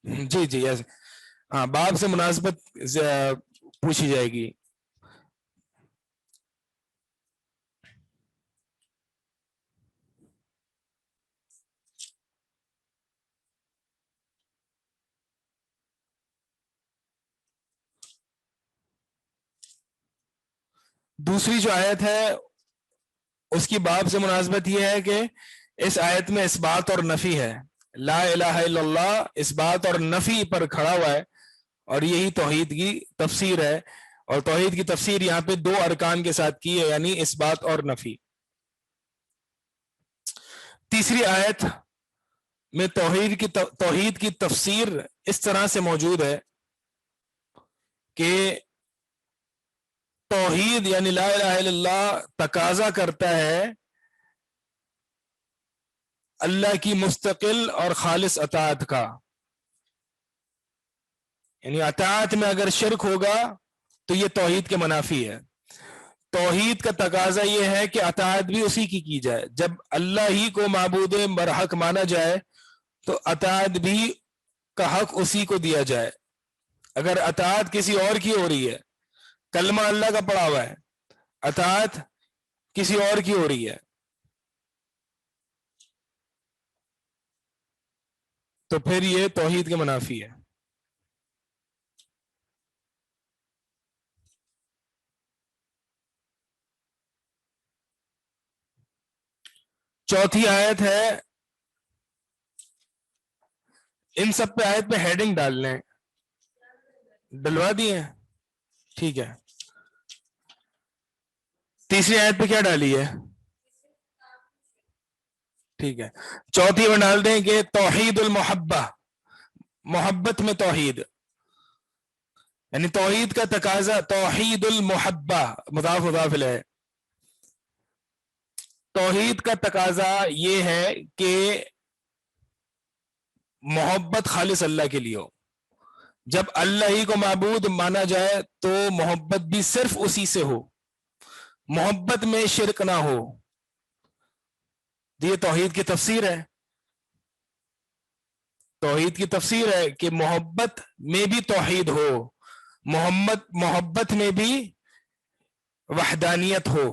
Speaker 5: جی جی ہاں، باب سے مناسبت پوچھی جائے گی. دوسری جو آیت ہے اس کی باب سے مناسبت یہ ہے کہ اس آیت میں اس بات اور نفی ہے، لا الہ الا اللہ اس بات اور نفی پر کھڑا ہوا ہے، اور یہی توحید کی تفسیر ہے. اور توحید کی تفسیر یہاں پہ دو ارکان کے ساتھ کی ہے، یعنی اس بات اور نفی. تیسری آیت میں توحید کی تفسیر اس طرح سے موجود ہے کہ توحید یعنی لا الہ الا اللہ تقاضا کرتا ہے اللہ کی مستقل اور خالص اطاعت کا. یعنی اطاعت میں اگر شرک ہوگا تو یہ توحید کے منافی ہے. توحید کا تقاضا یہ ہے کہ اطاعت بھی اسی کی جائے. جب اللہ ہی کو معبود برحق مانا جائے تو اطاعت بھی کا حق اسی کو دیا جائے. اگر اطاعت کسی اور کی ہو رہی ہے، کلمہ اللہ کا پڑھا ہوا ہے، اطاعت کسی اور کی ہو رہی ہے، تو پھر یہ توحید کے منافی ہے. چوتھی آیت ہے، ان سب پہ آیت پہ ہیڈنگ ڈال لیں، ڈلوا دیے، ٹھیک ہے. تیسری آیت پہ کیا ڈالی ہے؟ ٹھیک ہے، چوتھی میں ڈال دیں کہ توحید المحبہ، محبت میں توحید، یعنی توحید کا تقاضا توحید المحبہ، مضاف مضاف الیہ. توحید کا تقاضا یہ ہے کہ محبت خالص اللہ کے لیے ہو. جب اللہ ہی کو معبود مانا جائے تو محبت بھی صرف اسی سے ہو, محبت میں شرک نہ ہو. یہ توحید کی تفسیر ہے, توحید کی تفسیر ہے کہ محبت میں بھی توحید ہو, محبت میں بھی وحدانیت ہو.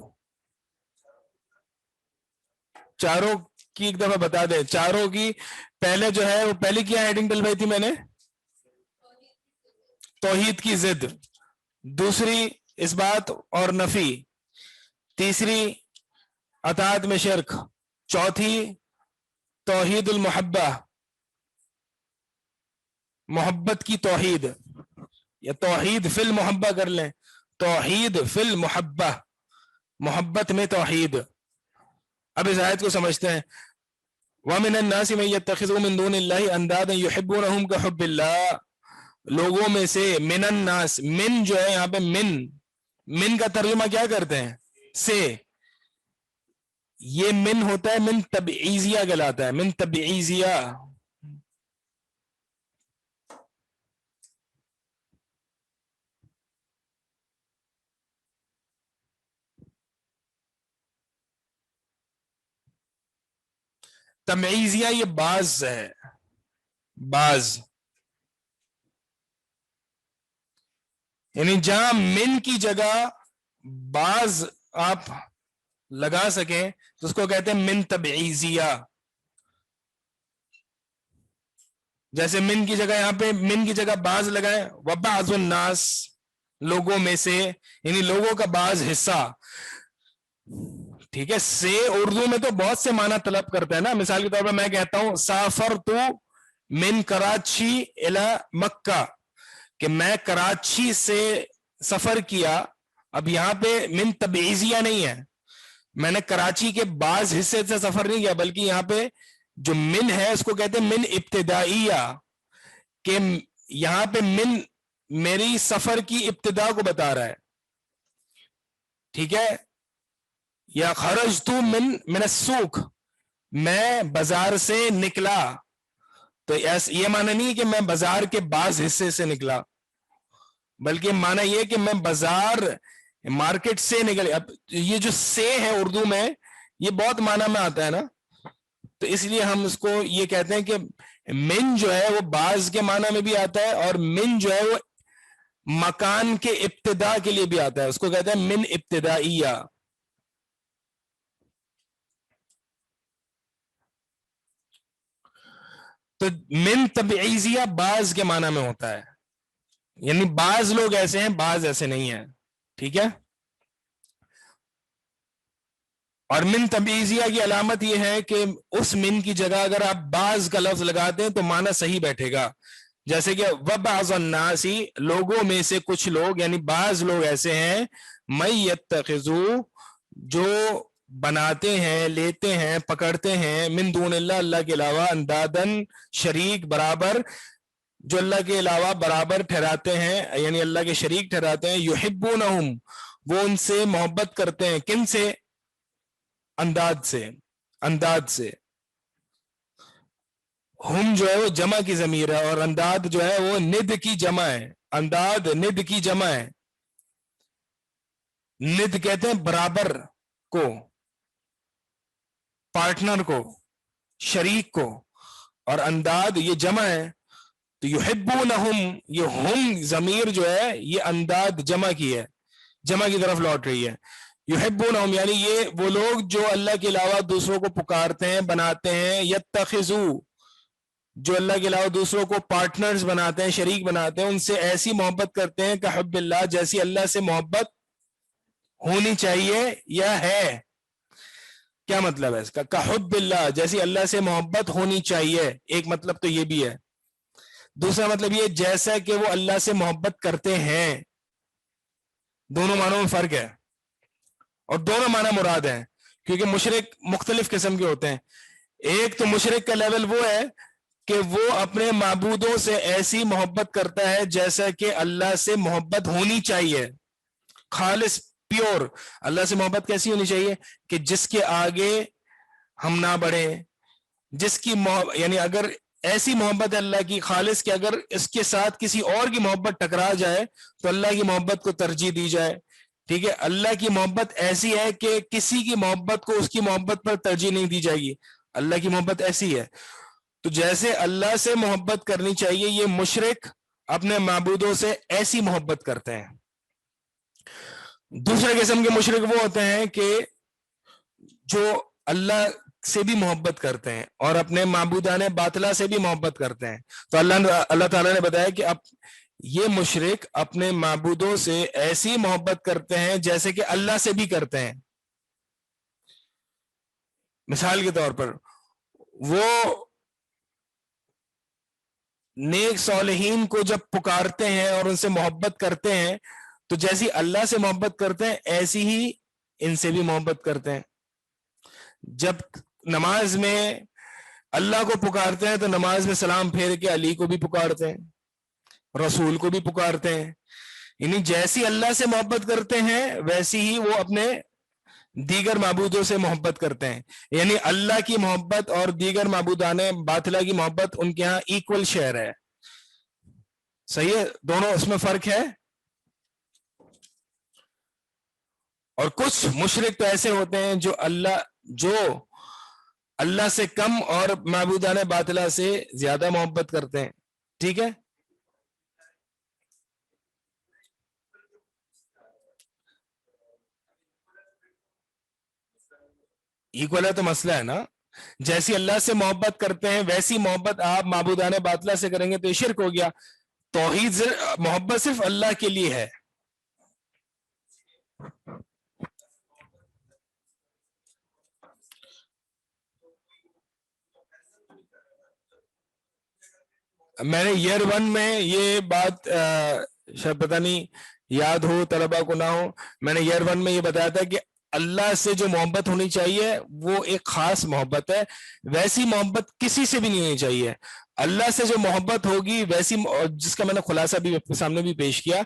Speaker 5: چاروں کی ایک دفعہ بتا دیں, چاروں کی پہلے جو ہے وہ پہلے کیا ہیڈنگ ڈلوائی تھی میں نے, توحید کی ضد, دوسری اس بات اور نفی, تیسری اطاعت میں شرک, چوتھی توحید المحبہ, محبت کی توحید, یا توحید فی المحبہ کر لیں, توحید فی المحبہ, محبت میں توحید. اب اس آیت کو سمجھتے ہیں. وَمِنَ النَّاسِ مَن يَتَّخِذُ مِن دُونِ اللَّهِ أَندَادًا يُحِبُّونَهُمْ كَحُبِّ اللَّهِ, لوگوں میں سے من الناس, من جو ہے یہاں پہ من کا ترجمہ کیا کرتے ہیں سے, یہ من ہوتا ہے, من تبعیضیہ کہلاتا ہے, من تبعیضیہ. تمیزیہ یہ بعض ہے, بعض یعنی جہاں من کی جگہ بعض آپ لگا سکیں تو اس کو کہتے ہیں من تبعیضیہ. جیسے من کی جگہ یہاں پہ من کی جگہ بعض لگائیں, وبعض الناس, لوگوں میں سے, یعنی لوگوں کا بعض حصہ. ٹھیک ہے, سے اردو میں تو بہت سے معنی طلب کرتا ہے نا. مثال کے طور پر میں کہتا ہوں سافرت من کراچی الی مکہ, کہ میں کراچی سے سفر کیا. اب یہاں پہ من تبعیضیہ نہیں ہے, میں نے کراچی کے بعض حصے سے سفر نہیں کیا, بلکہ یہاں پہ جو من ہے اس کو کہتے ہیں من ابتدائیہ, کہ یہاں پہ من میری سفر کی ابتدا کو بتا رہا ہے. ٹھیک ہے, یا خرجت من السوق, میں بازار سے نکلا, تو یہ معنی نہیں کہ میں بازار کے بعض حصے سے نکلا, بلکہ معنی یہ کہ میں بازار مارکیٹ سے نکل. اب یہ جو سے ہے اردو میں یہ بہت معنی میں آتا ہے نا, تو اس لیے ہم اس کو یہ کہتے ہیں کہ من جو ہے وہ بعض کے معنی میں بھی آتا ہے, اور من جو ہے وہ مکان کے ابتدا کے لیے بھی آتا ہے, اس کو کہتے ہیں من ابتدائیہ. تو من تبعیضیہ بعض کے معنی میں ہوتا ہے, یعنی بعض لوگ ایسے ہیں بعض ایسے نہیں ہیں. ٹھیک ہے, اور من تبعیضیہ کی علامت یہ ہے کہ اس من کی جگہ اگر آپ بعض کا لفظ لگاتے ہیں تو معنی صحیح بیٹھے گا. جیسے کہ وبعض الناس, لوگوں میں سے کچھ لوگ, یعنی بعض لوگ ایسے ہیں, من یتخذو, جو بناتے ہیں, لیتے ہیں, پکڑتے ہیں, من دون اللہ, اللہ کے علاوہ, اندادن, شریک, برابر, جو اللہ کے علاوہ برابر ٹھہراتے ہیں, یعنی اللہ کے شریک ٹھہراتے ہیں. یحبونہم, وہ ان سے محبت کرتے ہیں. کن سے؟ انداد سے, انداد سے. ہم جو ہے وہ جمع کی ضمیر ہے, اور انداد جو ہے وہ ند کی جمع ہے. انداد ند کی جمع ہے. ند کہتے ہیں برابر کو, پارٹنر کو, شریک کو, اور انداد یہ جمع ہے. تو یحبونہم, یہ ہم ضمیر جو ہے یہ انداد جمع کی ہے, جمع کی طرف لوٹ رہی ہے. یحبونہم یعنی یہ وہ لوگ جو اللہ کے علاوہ دوسروں کو پکارتے ہیں, بناتے ہیں. یتخذو, جو اللہ کے علاوہ دوسروں کو پارٹنرز بناتے ہیں, شریک بناتے ہیں, ان سے ایسی محبت کرتے ہیں کہ حب اللہ, جیسی اللہ سے محبت ہونی چاہیے یا ہے. کیا مطلب ہے اس کا؟ کحب اللہ, جیسی اللہ سے محبت ہونی چاہیے. ایک مطلب تو یہ بھی ہے. دوسرا مطلب یہ جیسا کہ وہ اللہ سے محبت کرتے ہیں. دونوں معنوں میں فرق ہے, اور دونوں معنی مراد ہیں, کیونکہ مشرک مختلف قسم کے ہوتے ہیں. ایک تو مشرک کا لیول وہ ہے کہ وہ اپنے معبودوں سے ایسی محبت کرتا ہے جیسا کہ اللہ سے محبت ہونی چاہیے, خالص, پیور. اللہ سے محبت کیسی ہونی چاہیے کہ جس کے آگے ہم نہ بڑھیں, جس کی یعنی اگر ایسی محبت ہے اللہ کی خالص کہ اگر اس کے ساتھ کسی اور کی محبت ٹکرا جائے تو اللہ کی محبت کو ترجیح دی جائے. ٹھیک ہے, اللہ کی محبت ایسی ہے کہ کسی کی محبت کو اس کی محبت پر ترجیح نہیں دی جائے گی. اللہ کی محبت ایسی ہے. تو جیسے اللہ سے محبت کرنی چاہیے, یہ مشرک اپنے معبودوں سے ایسی محبت کرتے ہیں. دوسرے قسم کے مشرک وہ ہوتے ہیں کہ جو اللہ سے بھی محبت کرتے ہیں اور اپنے معبودان باطلہ سے بھی محبت کرتے ہیں. تو اللہ تعالیٰ نے بتایا کہ اب یہ مشرک اپنے معبودوں سے ایسی محبت کرتے ہیں جیسے کہ اللہ سے بھی کرتے ہیں. مثال کے طور پر وہ نیک صالحین کو جب پکارتے ہیں اور ان سے محبت کرتے ہیں تو جیسی اللہ سے محبت کرتے ہیں ایسی ہی ان سے بھی محبت کرتے ہیں. جب نماز میں اللہ کو پکارتے ہیں تو نماز میں سلام پھیر کے علی کو بھی پکارتے ہیں, رسول کو بھی پکارتے ہیں. یعنی جیسی اللہ سے محبت کرتے ہیں ویسی ہی وہ اپنے دیگر معبودوں سے محبت کرتے ہیں. یعنی اللہ کی محبت اور دیگر معبودان باطلہ کی محبت ان کے ہاں ایکول شیئر ہے. صحیح ہے, دونوں اس میں فرق ہے. اور کچھ مشرک تو ایسے ہوتے ہیں جو اللہ سے کم اور معبودان باطلہ سے زیادہ محبت کرتے ہیں. ٹھیک ہے, ایکول ہے تو مسئلہ ہے نا. جیسی اللہ سے محبت کرتے ہیں ویسی محبت آپ معبودان باطلہ سے کریں گے تو یہ شرک ہو گیا. توحید محبت صرف اللہ کے لیے ہے. میں نے ایئر 1 میں یہ بات شاید پتہ نہیں یاد ہو طلبہ کو نہ ہو, میں نے ایئر 1 میں یہ بتایا تھا کہ اللہ سے جو محبت ہونی چاہیے وہ ایک خاص محبت ہے, ویسی محبت کسی سے بھی نہیں ہونی چاہیے. اللہ سے جو محبت ہوگی ویسی, جس کا میں نے خلاصہ بھی سامنے بھی پیش کیا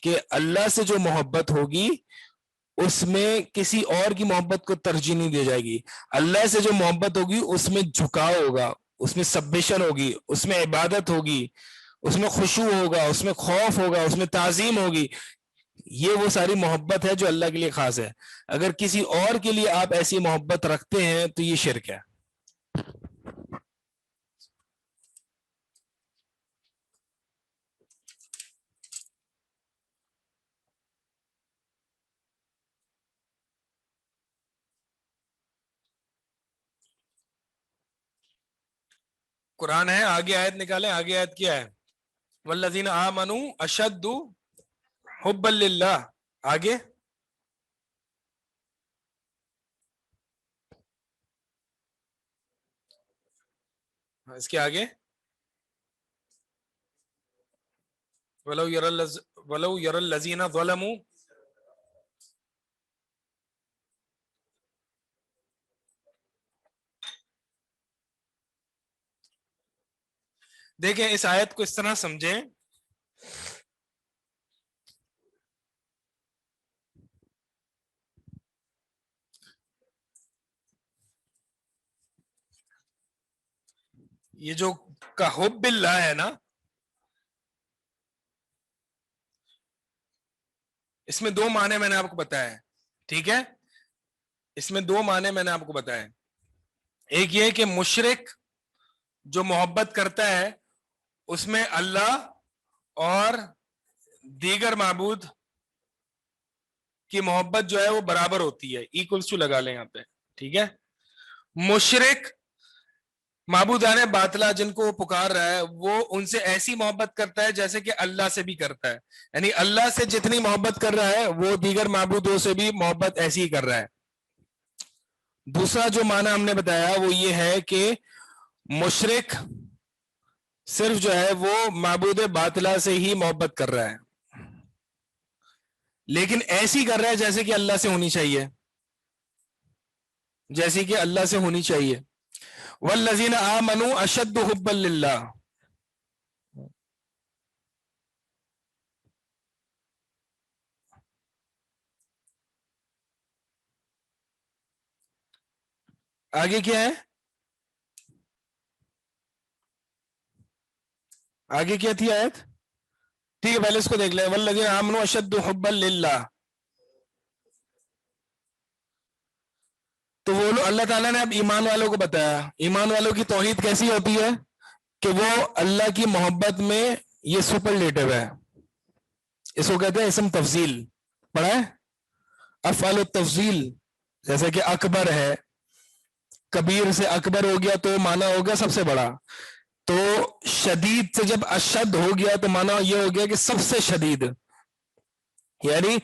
Speaker 5: کہ اللہ سے جو محبت ہوگی اس میں کسی اور کی محبت کو ترجیح نہیں دی جائے گی. اللہ سے جو محبت ہوگی اس میں جھکاؤ ہوگا, اس میں سبمیشن ہوگی, اس میں عبادت ہوگی, اس میں خشوع ہوگا, اس میں خوف ہوگا, اس میں تعظیم ہوگی. یہ وہ ساری محبت ہے جو اللہ کے لیے خاص ہے. اگر کسی اور کے لیے آپ ایسی محبت رکھتے ہیں تو یہ شرک ہے. قرآن ہے, آگے آیت نکالیں. آگے آیت کیا ہے؟ والذین آمنوا اشد حبا للہ. آگے اس کے آگے ولو یری الذین ظلموا. دیکھیں اس آیت کو اس طرح سمجھیں, یہ جو کا حب اللہ ہے نا, اس میں دو معنی میں نے آپ کو بتایا ہے. ٹھیک ہے, اس میں دو معنی میں نے آپ کو بتایا. ایک یہ کہ مشرک جو محبت کرتا ہے اس میں اللہ اور دیگر معبود کی محبت جو ہے وہ برابر ہوتی ہے, ایکولز ٹو لگا لیں یہاں پہ. ٹھیک ہے, مشرک معبودان باطلہ جن کو وہ پکار رہا ہے وہ ان سے ایسی محبت کرتا ہے جیسے کہ اللہ سے بھی کرتا ہے. یعنی اللہ سے جتنی محبت کر رہا ہے وہ دیگر معبودوں سے بھی محبت ایسی ہی کر رہا ہے. دوسرا جو معنی ہم نے بتایا وہ یہ ہے کہ مشرک صرف جو ہے وہ معبود باطلہ سے ہی محبت کر رہا ہے, لیکن ایسی کر رہا ہے جیسے کہ اللہ سے ہونی چاہیے, جیسے کہ اللہ سے ہونی چاہیے. والذین آمنوا اشد حبا للہ. آگے کیا ہے؟ آگے کیا تھی آیت؟ ٹھیک ہے پہلے اس کو دیکھ لیں. والذین آمنوا اشد حبا للہ. تو وہ لوگ, اللہ تعالیٰ نے اب ایمان والوں کو بتایا. ایمان والوں کی توحید کیسی ہوتی ہے کہ وہ اللہ کی محبت میں, یہ سپرلیٹو ہے, اس کو کہتے ہیں اسم تفضیل. پڑھا ہے افعال التفضیل, جیسے کہ اکبر ہے, کبیر سے اکبر ہو گیا تو معنی ہو گیا سب سے بڑا. تو شدید سے جب اشد ہو گیا تو معنی یہ ہو گیا کہ سب سے شدید, یعنی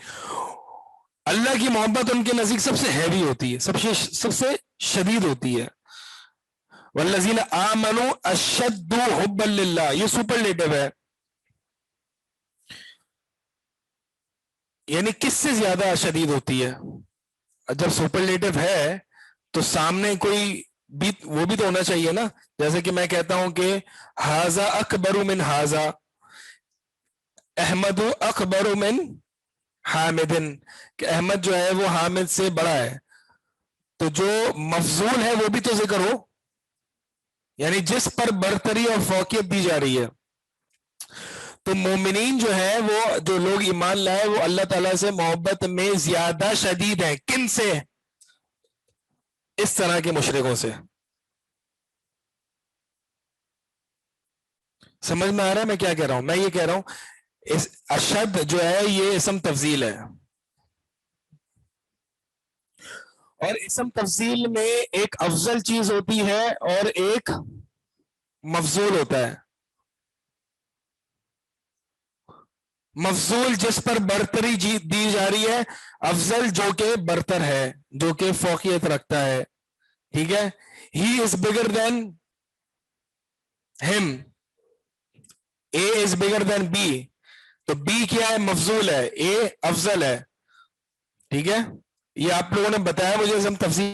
Speaker 5: اللہ کی محبت ان کے نزدیک سب سے ہیوی ہوتی ہے, سب سے شدید ہوتی ہے. والذین آمنوا اشد حبا للہ, یہ سپرلیٹو ہے, یعنی کس سے زیادہ شدید ہوتی ہے. جب سپرلیٹو ہے تو سامنے کوئی بھی, وہ بھی تو ہونا چاہیے نا. جیسے کہ میں کہتا ہوں کہ ہاذا اکبر من ہاذا, احمد اکبر من حامد, کہ احمد جو ہے وہ حامد سے بڑا ہے. تو جو مفضول ہے وہ بھی تو ذکر ہو, یعنی جس پر برتری اور فوقیت دی جا رہی ہے. تو مومنین جو ہے, وہ جو لوگ ایمان لائے, وہ اللہ تعالیٰ سے محبت میں زیادہ شدید ہیں. کن سے؟ اس طرح کے مشرکوں سے. سمجھ میں آ رہا ہے میں کیا کہہ رہا ہوں؟ میں یہ کہہ رہا ہوں اس اشد جو ہے یہ اسم تفضیل ہے, اور اسم تفضیل میں ایک افضل چیز ہوتی ہے اور ایک مفضول ہوتا ہے. مفضول جس پر برتری دی جا رہی ہے, افضل جو کہ برتر ہے, جو کہ فوقیت رکھتا ہے. ٹھیک ہے, ہی از بگر دین ہم, اے از بگر دین بی. تو بی کیا ہے؟ مفضول ہے, اے افضل ہے. ٹھیک ہے, یہ آپ لوگوں نے بتایا مجھے, ہم تفصیل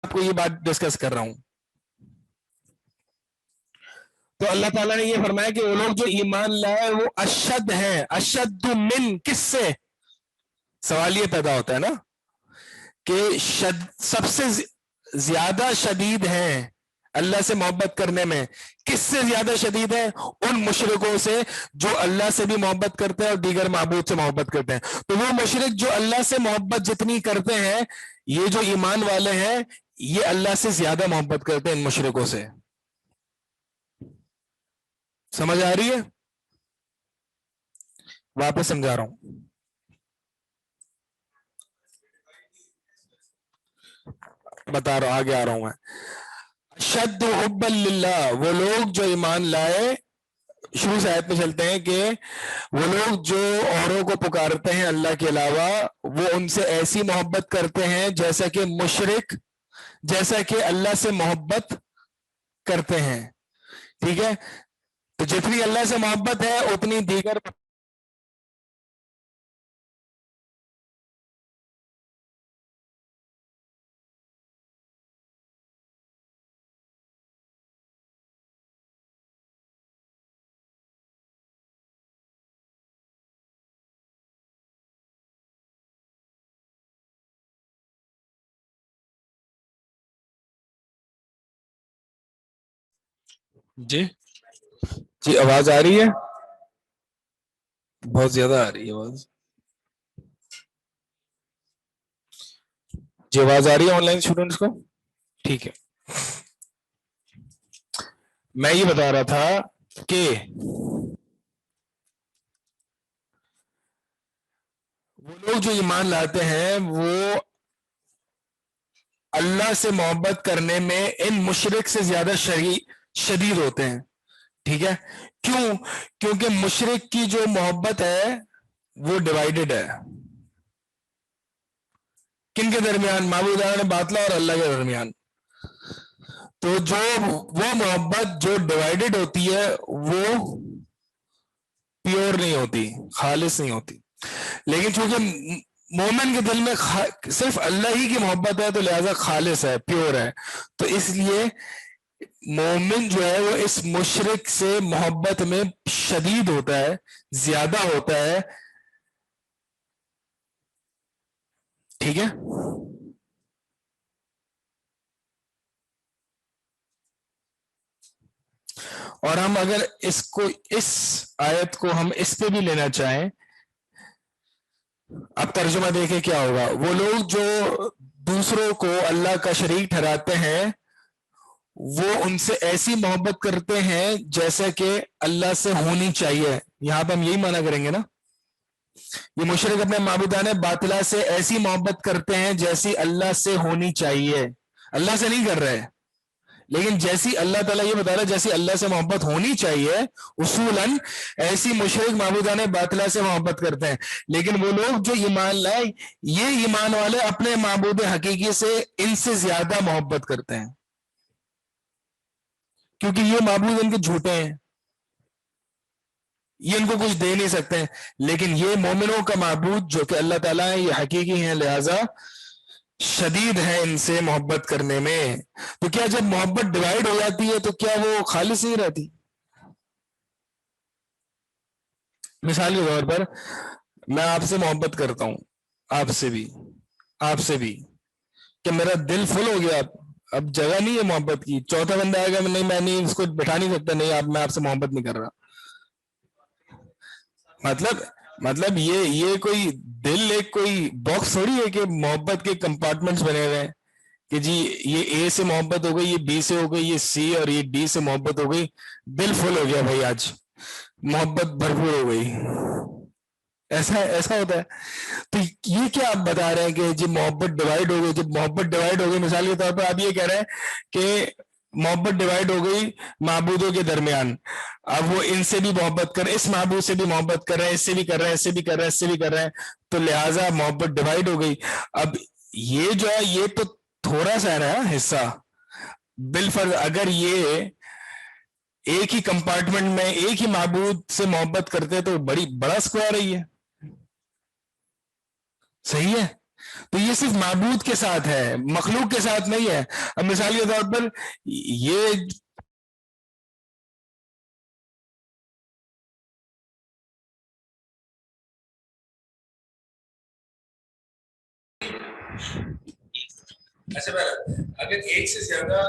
Speaker 5: آپ کو یہ بات ڈسکس کر رہا ہوں. تو اللہ تعالیٰ نے یہ فرمایا کہ وہ لوگ جو ایمان لائے وہ اشد ہیں. اشد من, کس سے؟ سوال یہ پیدا ہوتا ہے نا کہ سب سے زیادہ شدید ہیں اللہ سے محبت کرنے میں. کس سے زیادہ شدید ہیں؟ ان مشرکوں سے جو اللہ سے بھی محبت کرتے ہیں اور دیگر معبود سے محبت کرتے ہیں. تو وہ مشرک جو اللہ سے محبت جتنی کرتے ہیں, یہ جو ایمان والے ہیں یہ اللہ سے زیادہ محبت کرتے ہیں ان مشرکوں سے. سمجھ آ رہی ہے؟ واپس سمجھا رہا ہوں. بتا رہا ہوں, آگے آ رہا ہوں میں. شد حبا للہ, وہ لوگ جو ایمان لائے, شروع سے آیت پہ چلتے ہیں کہ وہ لوگ جو اوروں کو پکارتے ہیں اللہ کے علاوہ, وہ ان سے ایسی محبت کرتے ہیں جیسا کہ مشرک, جیسا کہ اللہ سے محبت کرتے ہیں. ٹھیک ہے, تو جتنی اللہ سے محبت ہے اتنی دیگر جی آواز آ رہی ہے؟ بہت زیادہ آ رہی ہے آواز. جی آواز آ رہی ہے آن لائن اسٹوڈنٹس کو؟ ٹھیک ہے. میں یہ بتا رہا تھا کہ وہ لوگ جو ایمان لاتے ہیں وہ اللہ سے محبت کرنے میں ان مشرک سے زیادہ شدید ہوتے ہیں. ٹھیک ہے, کیوں؟ کیونکہ مشرک کی جو محبت ہے وہ ڈیوائیڈڈ ہے. کن کے درمیان؟ معبودان باطلہ اور اللہ کے درمیان. تو جو وہ محبت جو ڈیوائیڈڈ ہوتی ہے وہ پیور نہیں ہوتی, خالص نہیں ہوتی. لیکن چونکہ مومن کے دل میں صرف اللہ ہی کی محبت ہے تو لہذا خالص ہے, پیور ہے. تو اس لیے مومن جو ہے وہ اس مشرک سے محبت میں شدید ہوتا ہے, زیادہ ہوتا ہے. ٹھیک ہے, اور ہم اگر اس کو اس آیت کو ہم اس پہ بھی لینا چاہیں، اب ترجمہ دیکھیں کیا ہوگا. وہ لوگ جو دوسروں کو اللہ کا شریک ٹھہراتے ہیں وہ ان سے ایسی محبت کرتے ہیں جیسا کہ اللہ سے ہونی چاہیے. یہاں پہ ہم یہی معنی کریں گے نا، یہ مشرک اپنے معبودان باطلہ سے ایسی محبت کرتے ہیں جیسی اللہ سے ہونی چاہیے. اللہ سے نہیں کر رہے، لیکن جیسی اللہ تعالیٰ یہ بتا رہا ہے جیسی اللہ سے محبت ہونی چاہیے اصولاً ایسی مشرک معبودان باطلہ سے محبت کرتے ہیں. لیکن وہ لوگ جو ایمان لائے، یہ ایمان والے اپنے معبود حقیقی سے ان سے زیادہ محبت کرتے ہیں، کیونکہ یہ معبود ان کے جھوٹے ہیں، یہ ان کو کچھ دے نہیں سکتے ہیں. لیکن یہ مومنوں کا معبود جو کہ اللہ تعالیٰ ہے، یہ حقیقی ہیں، لہذا شدید ہے ان سے محبت کرنے میں. تو کیا جب محبت ڈیوائیڈ ہو جاتی ہے تو کیا وہ خالص نہیں رہتی؟ مثال کے طور پر میں آپ سے محبت کرتا ہوں، آپ سے بھی کہ میرا دل فل ہو گیا، اب جگہ نہیں ہے محبت کی. چوتھا بندہ آئے گا، نہیں میں نہیں اس کو بٹھا نہیں سکتا، نہیں آپ میں آپ سے محبت نہیں کر رہا. مطلب یہ کوئی دل ایک کوئی باکس تھوڑی ہے کہ محبت کے کمپارٹمنٹس بنے ہوئے ہیں کہ جی یہ اے سے محبت ہو گئی، یہ بی سے ہو گئی، یہ سی اور یہ ڈی سے محبت ہو گئی، دل فل ہو گیا بھائی، آج محبت بھرپور ہو گئی. ایسا ہوتا ہے. تو یہ کیا آپ بتا رہے ہیں کہ جی محبت ڈیوائیڈ ہو گئی؟ جب محبت ڈیوائیڈ ہو گئی، مثال کے طور پر آپ یہ کہہ رہے ہیں کہ محبت ڈیوائیڈ ہو گئی معبودوں کے درمیان، اب وہ ان سے بھی محبت کر رہے، اس معبود سے بھی محبت کر رہے ہیں، اس سے بھی کر رہے ہیں، اس سے بھی کر رہے ہیں، اس سے بھی کر رہے ہیں، تو لہٰذا محبت ڈیوائیڈ ہو گئی. اب یہ جو ہے یہ تو تھوڑا سا ہے نا حصہ. بالفرض اگر یہ ایک ہی کمپارٹمنٹ میں ایک ہی معبود سے محبت کرتے تو بڑا اسکوائر ہے یہ، صحیح ہے. تو یہ صرف معبود کے ساتھ ہے، مخلوق کے ساتھ نہیں ہے. اب مثال کے طور پر یہ اگر ایک سے زیادہ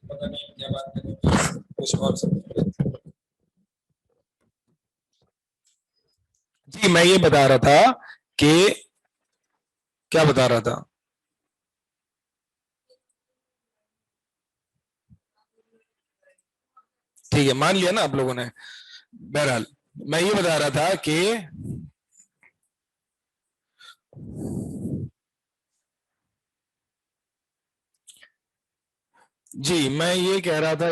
Speaker 5: پتہ نہیں کیا بات کریں، کچھ اور جی میں یہ بتا رہا تھا کہ کیا بتا رہا تھا، ٹھیک ہے مان لیا نا آپ لوگوں نے. بہرحال میں یہ بتا رہا تھا کہ جی میں یہ کہہ رہا تھا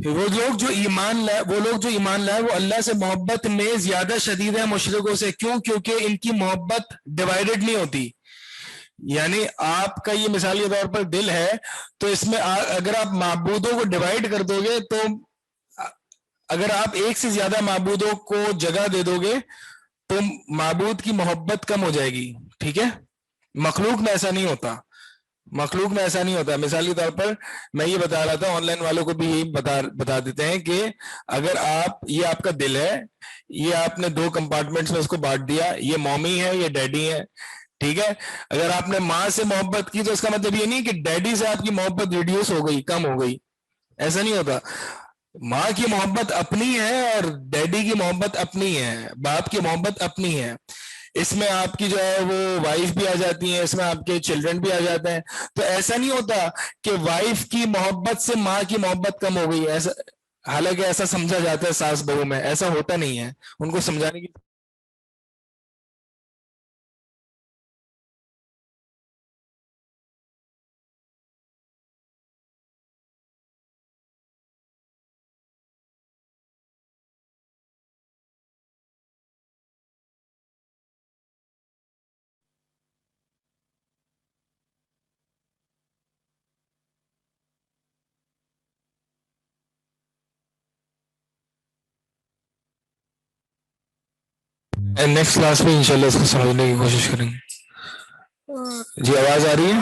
Speaker 5: وہ لوگ جو ایمان لائے وہ اللہ سے محبت میں زیادہ شدید ہے مشرکوں سے. کیوں؟ کیونکہ ان کی محبت ڈیوائیڈڈ نہیں ہوتی. یعنی آپ کا یہ مثال کے طور پر دل ہے، تو اس میں اگر آپ معبودوں کو ڈیوائیڈ کر دو گے تو اگر آپ ایک سے زیادہ معبودوں کو جگہ دے دو گے تو معبود کی محبت کم ہو جائے گی. ٹھیک ہے، مخلوق میں ایسا نہیں ہوتا. مثال کے طور پر میں یہ بتا رہا تھا، آن لائن والوں کو بھی یہی بتا دیتے ہیں کہ اگر یہ آپ کا دل ہے، یہ آپ نے دو کمپارٹمنٹس میں اس کو بانٹ دیا، یہ مومی ہے، یہ ڈیڈی ہے. ٹھیک ہے، اگر آپ نے ماں سے محبت کی تو اس کا مطلب یہ نہیں کہ ڈیڈی سے آپ کی محبت ریڈیوس ہو گئی، کم ہو گئی. ایسا نہیں ہوتا. ماں کی محبت اپنی ہے اور ڈیڈی کی محبت اپنی ہے، باپ کی محبت اپنی ہے. اس میں آپ کی جو ہے وہ وائف بھی آ جاتی ہیں، اس میں آپ کے چلڈرن بھی آ جاتے ہیں. تو ایسا نہیں ہوتا کہ وائف کی محبت سے ماں کی محبت کم ہو گئی. حالانکہ ایسا سمجھا جاتا ہے ساس بہو میں، ایسا ہوتا نہیں ہے. ان کو سمجھانے کی نیکسٹ کلاس میں انشاءاللہ اس کو سمجھنے کی کوشش کریں گے. جی آواز آ رہی ہے؟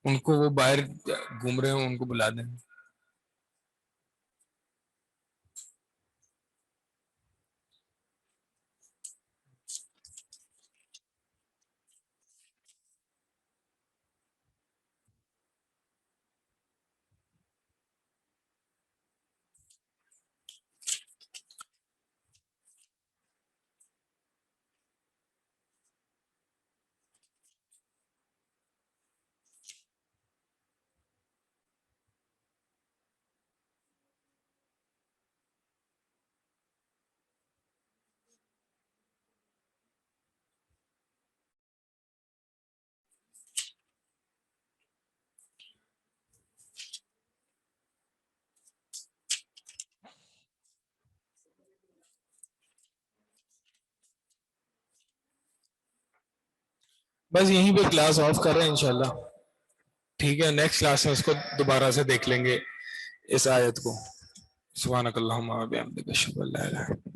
Speaker 5: ان کو وہ باہر گھوم رہے ہیں، ان کو بلا دیں. بس یہیں پہ کلاس آف کر رہے ہیں انشاءاللہ. ٹھیک ہے, نیکسٹ کلاس میں اس کو دوبارہ سے دیکھ لیں گے اس آیت کو. سبحانک اللہم و بحمدک اشہد ان لا الہ الا انت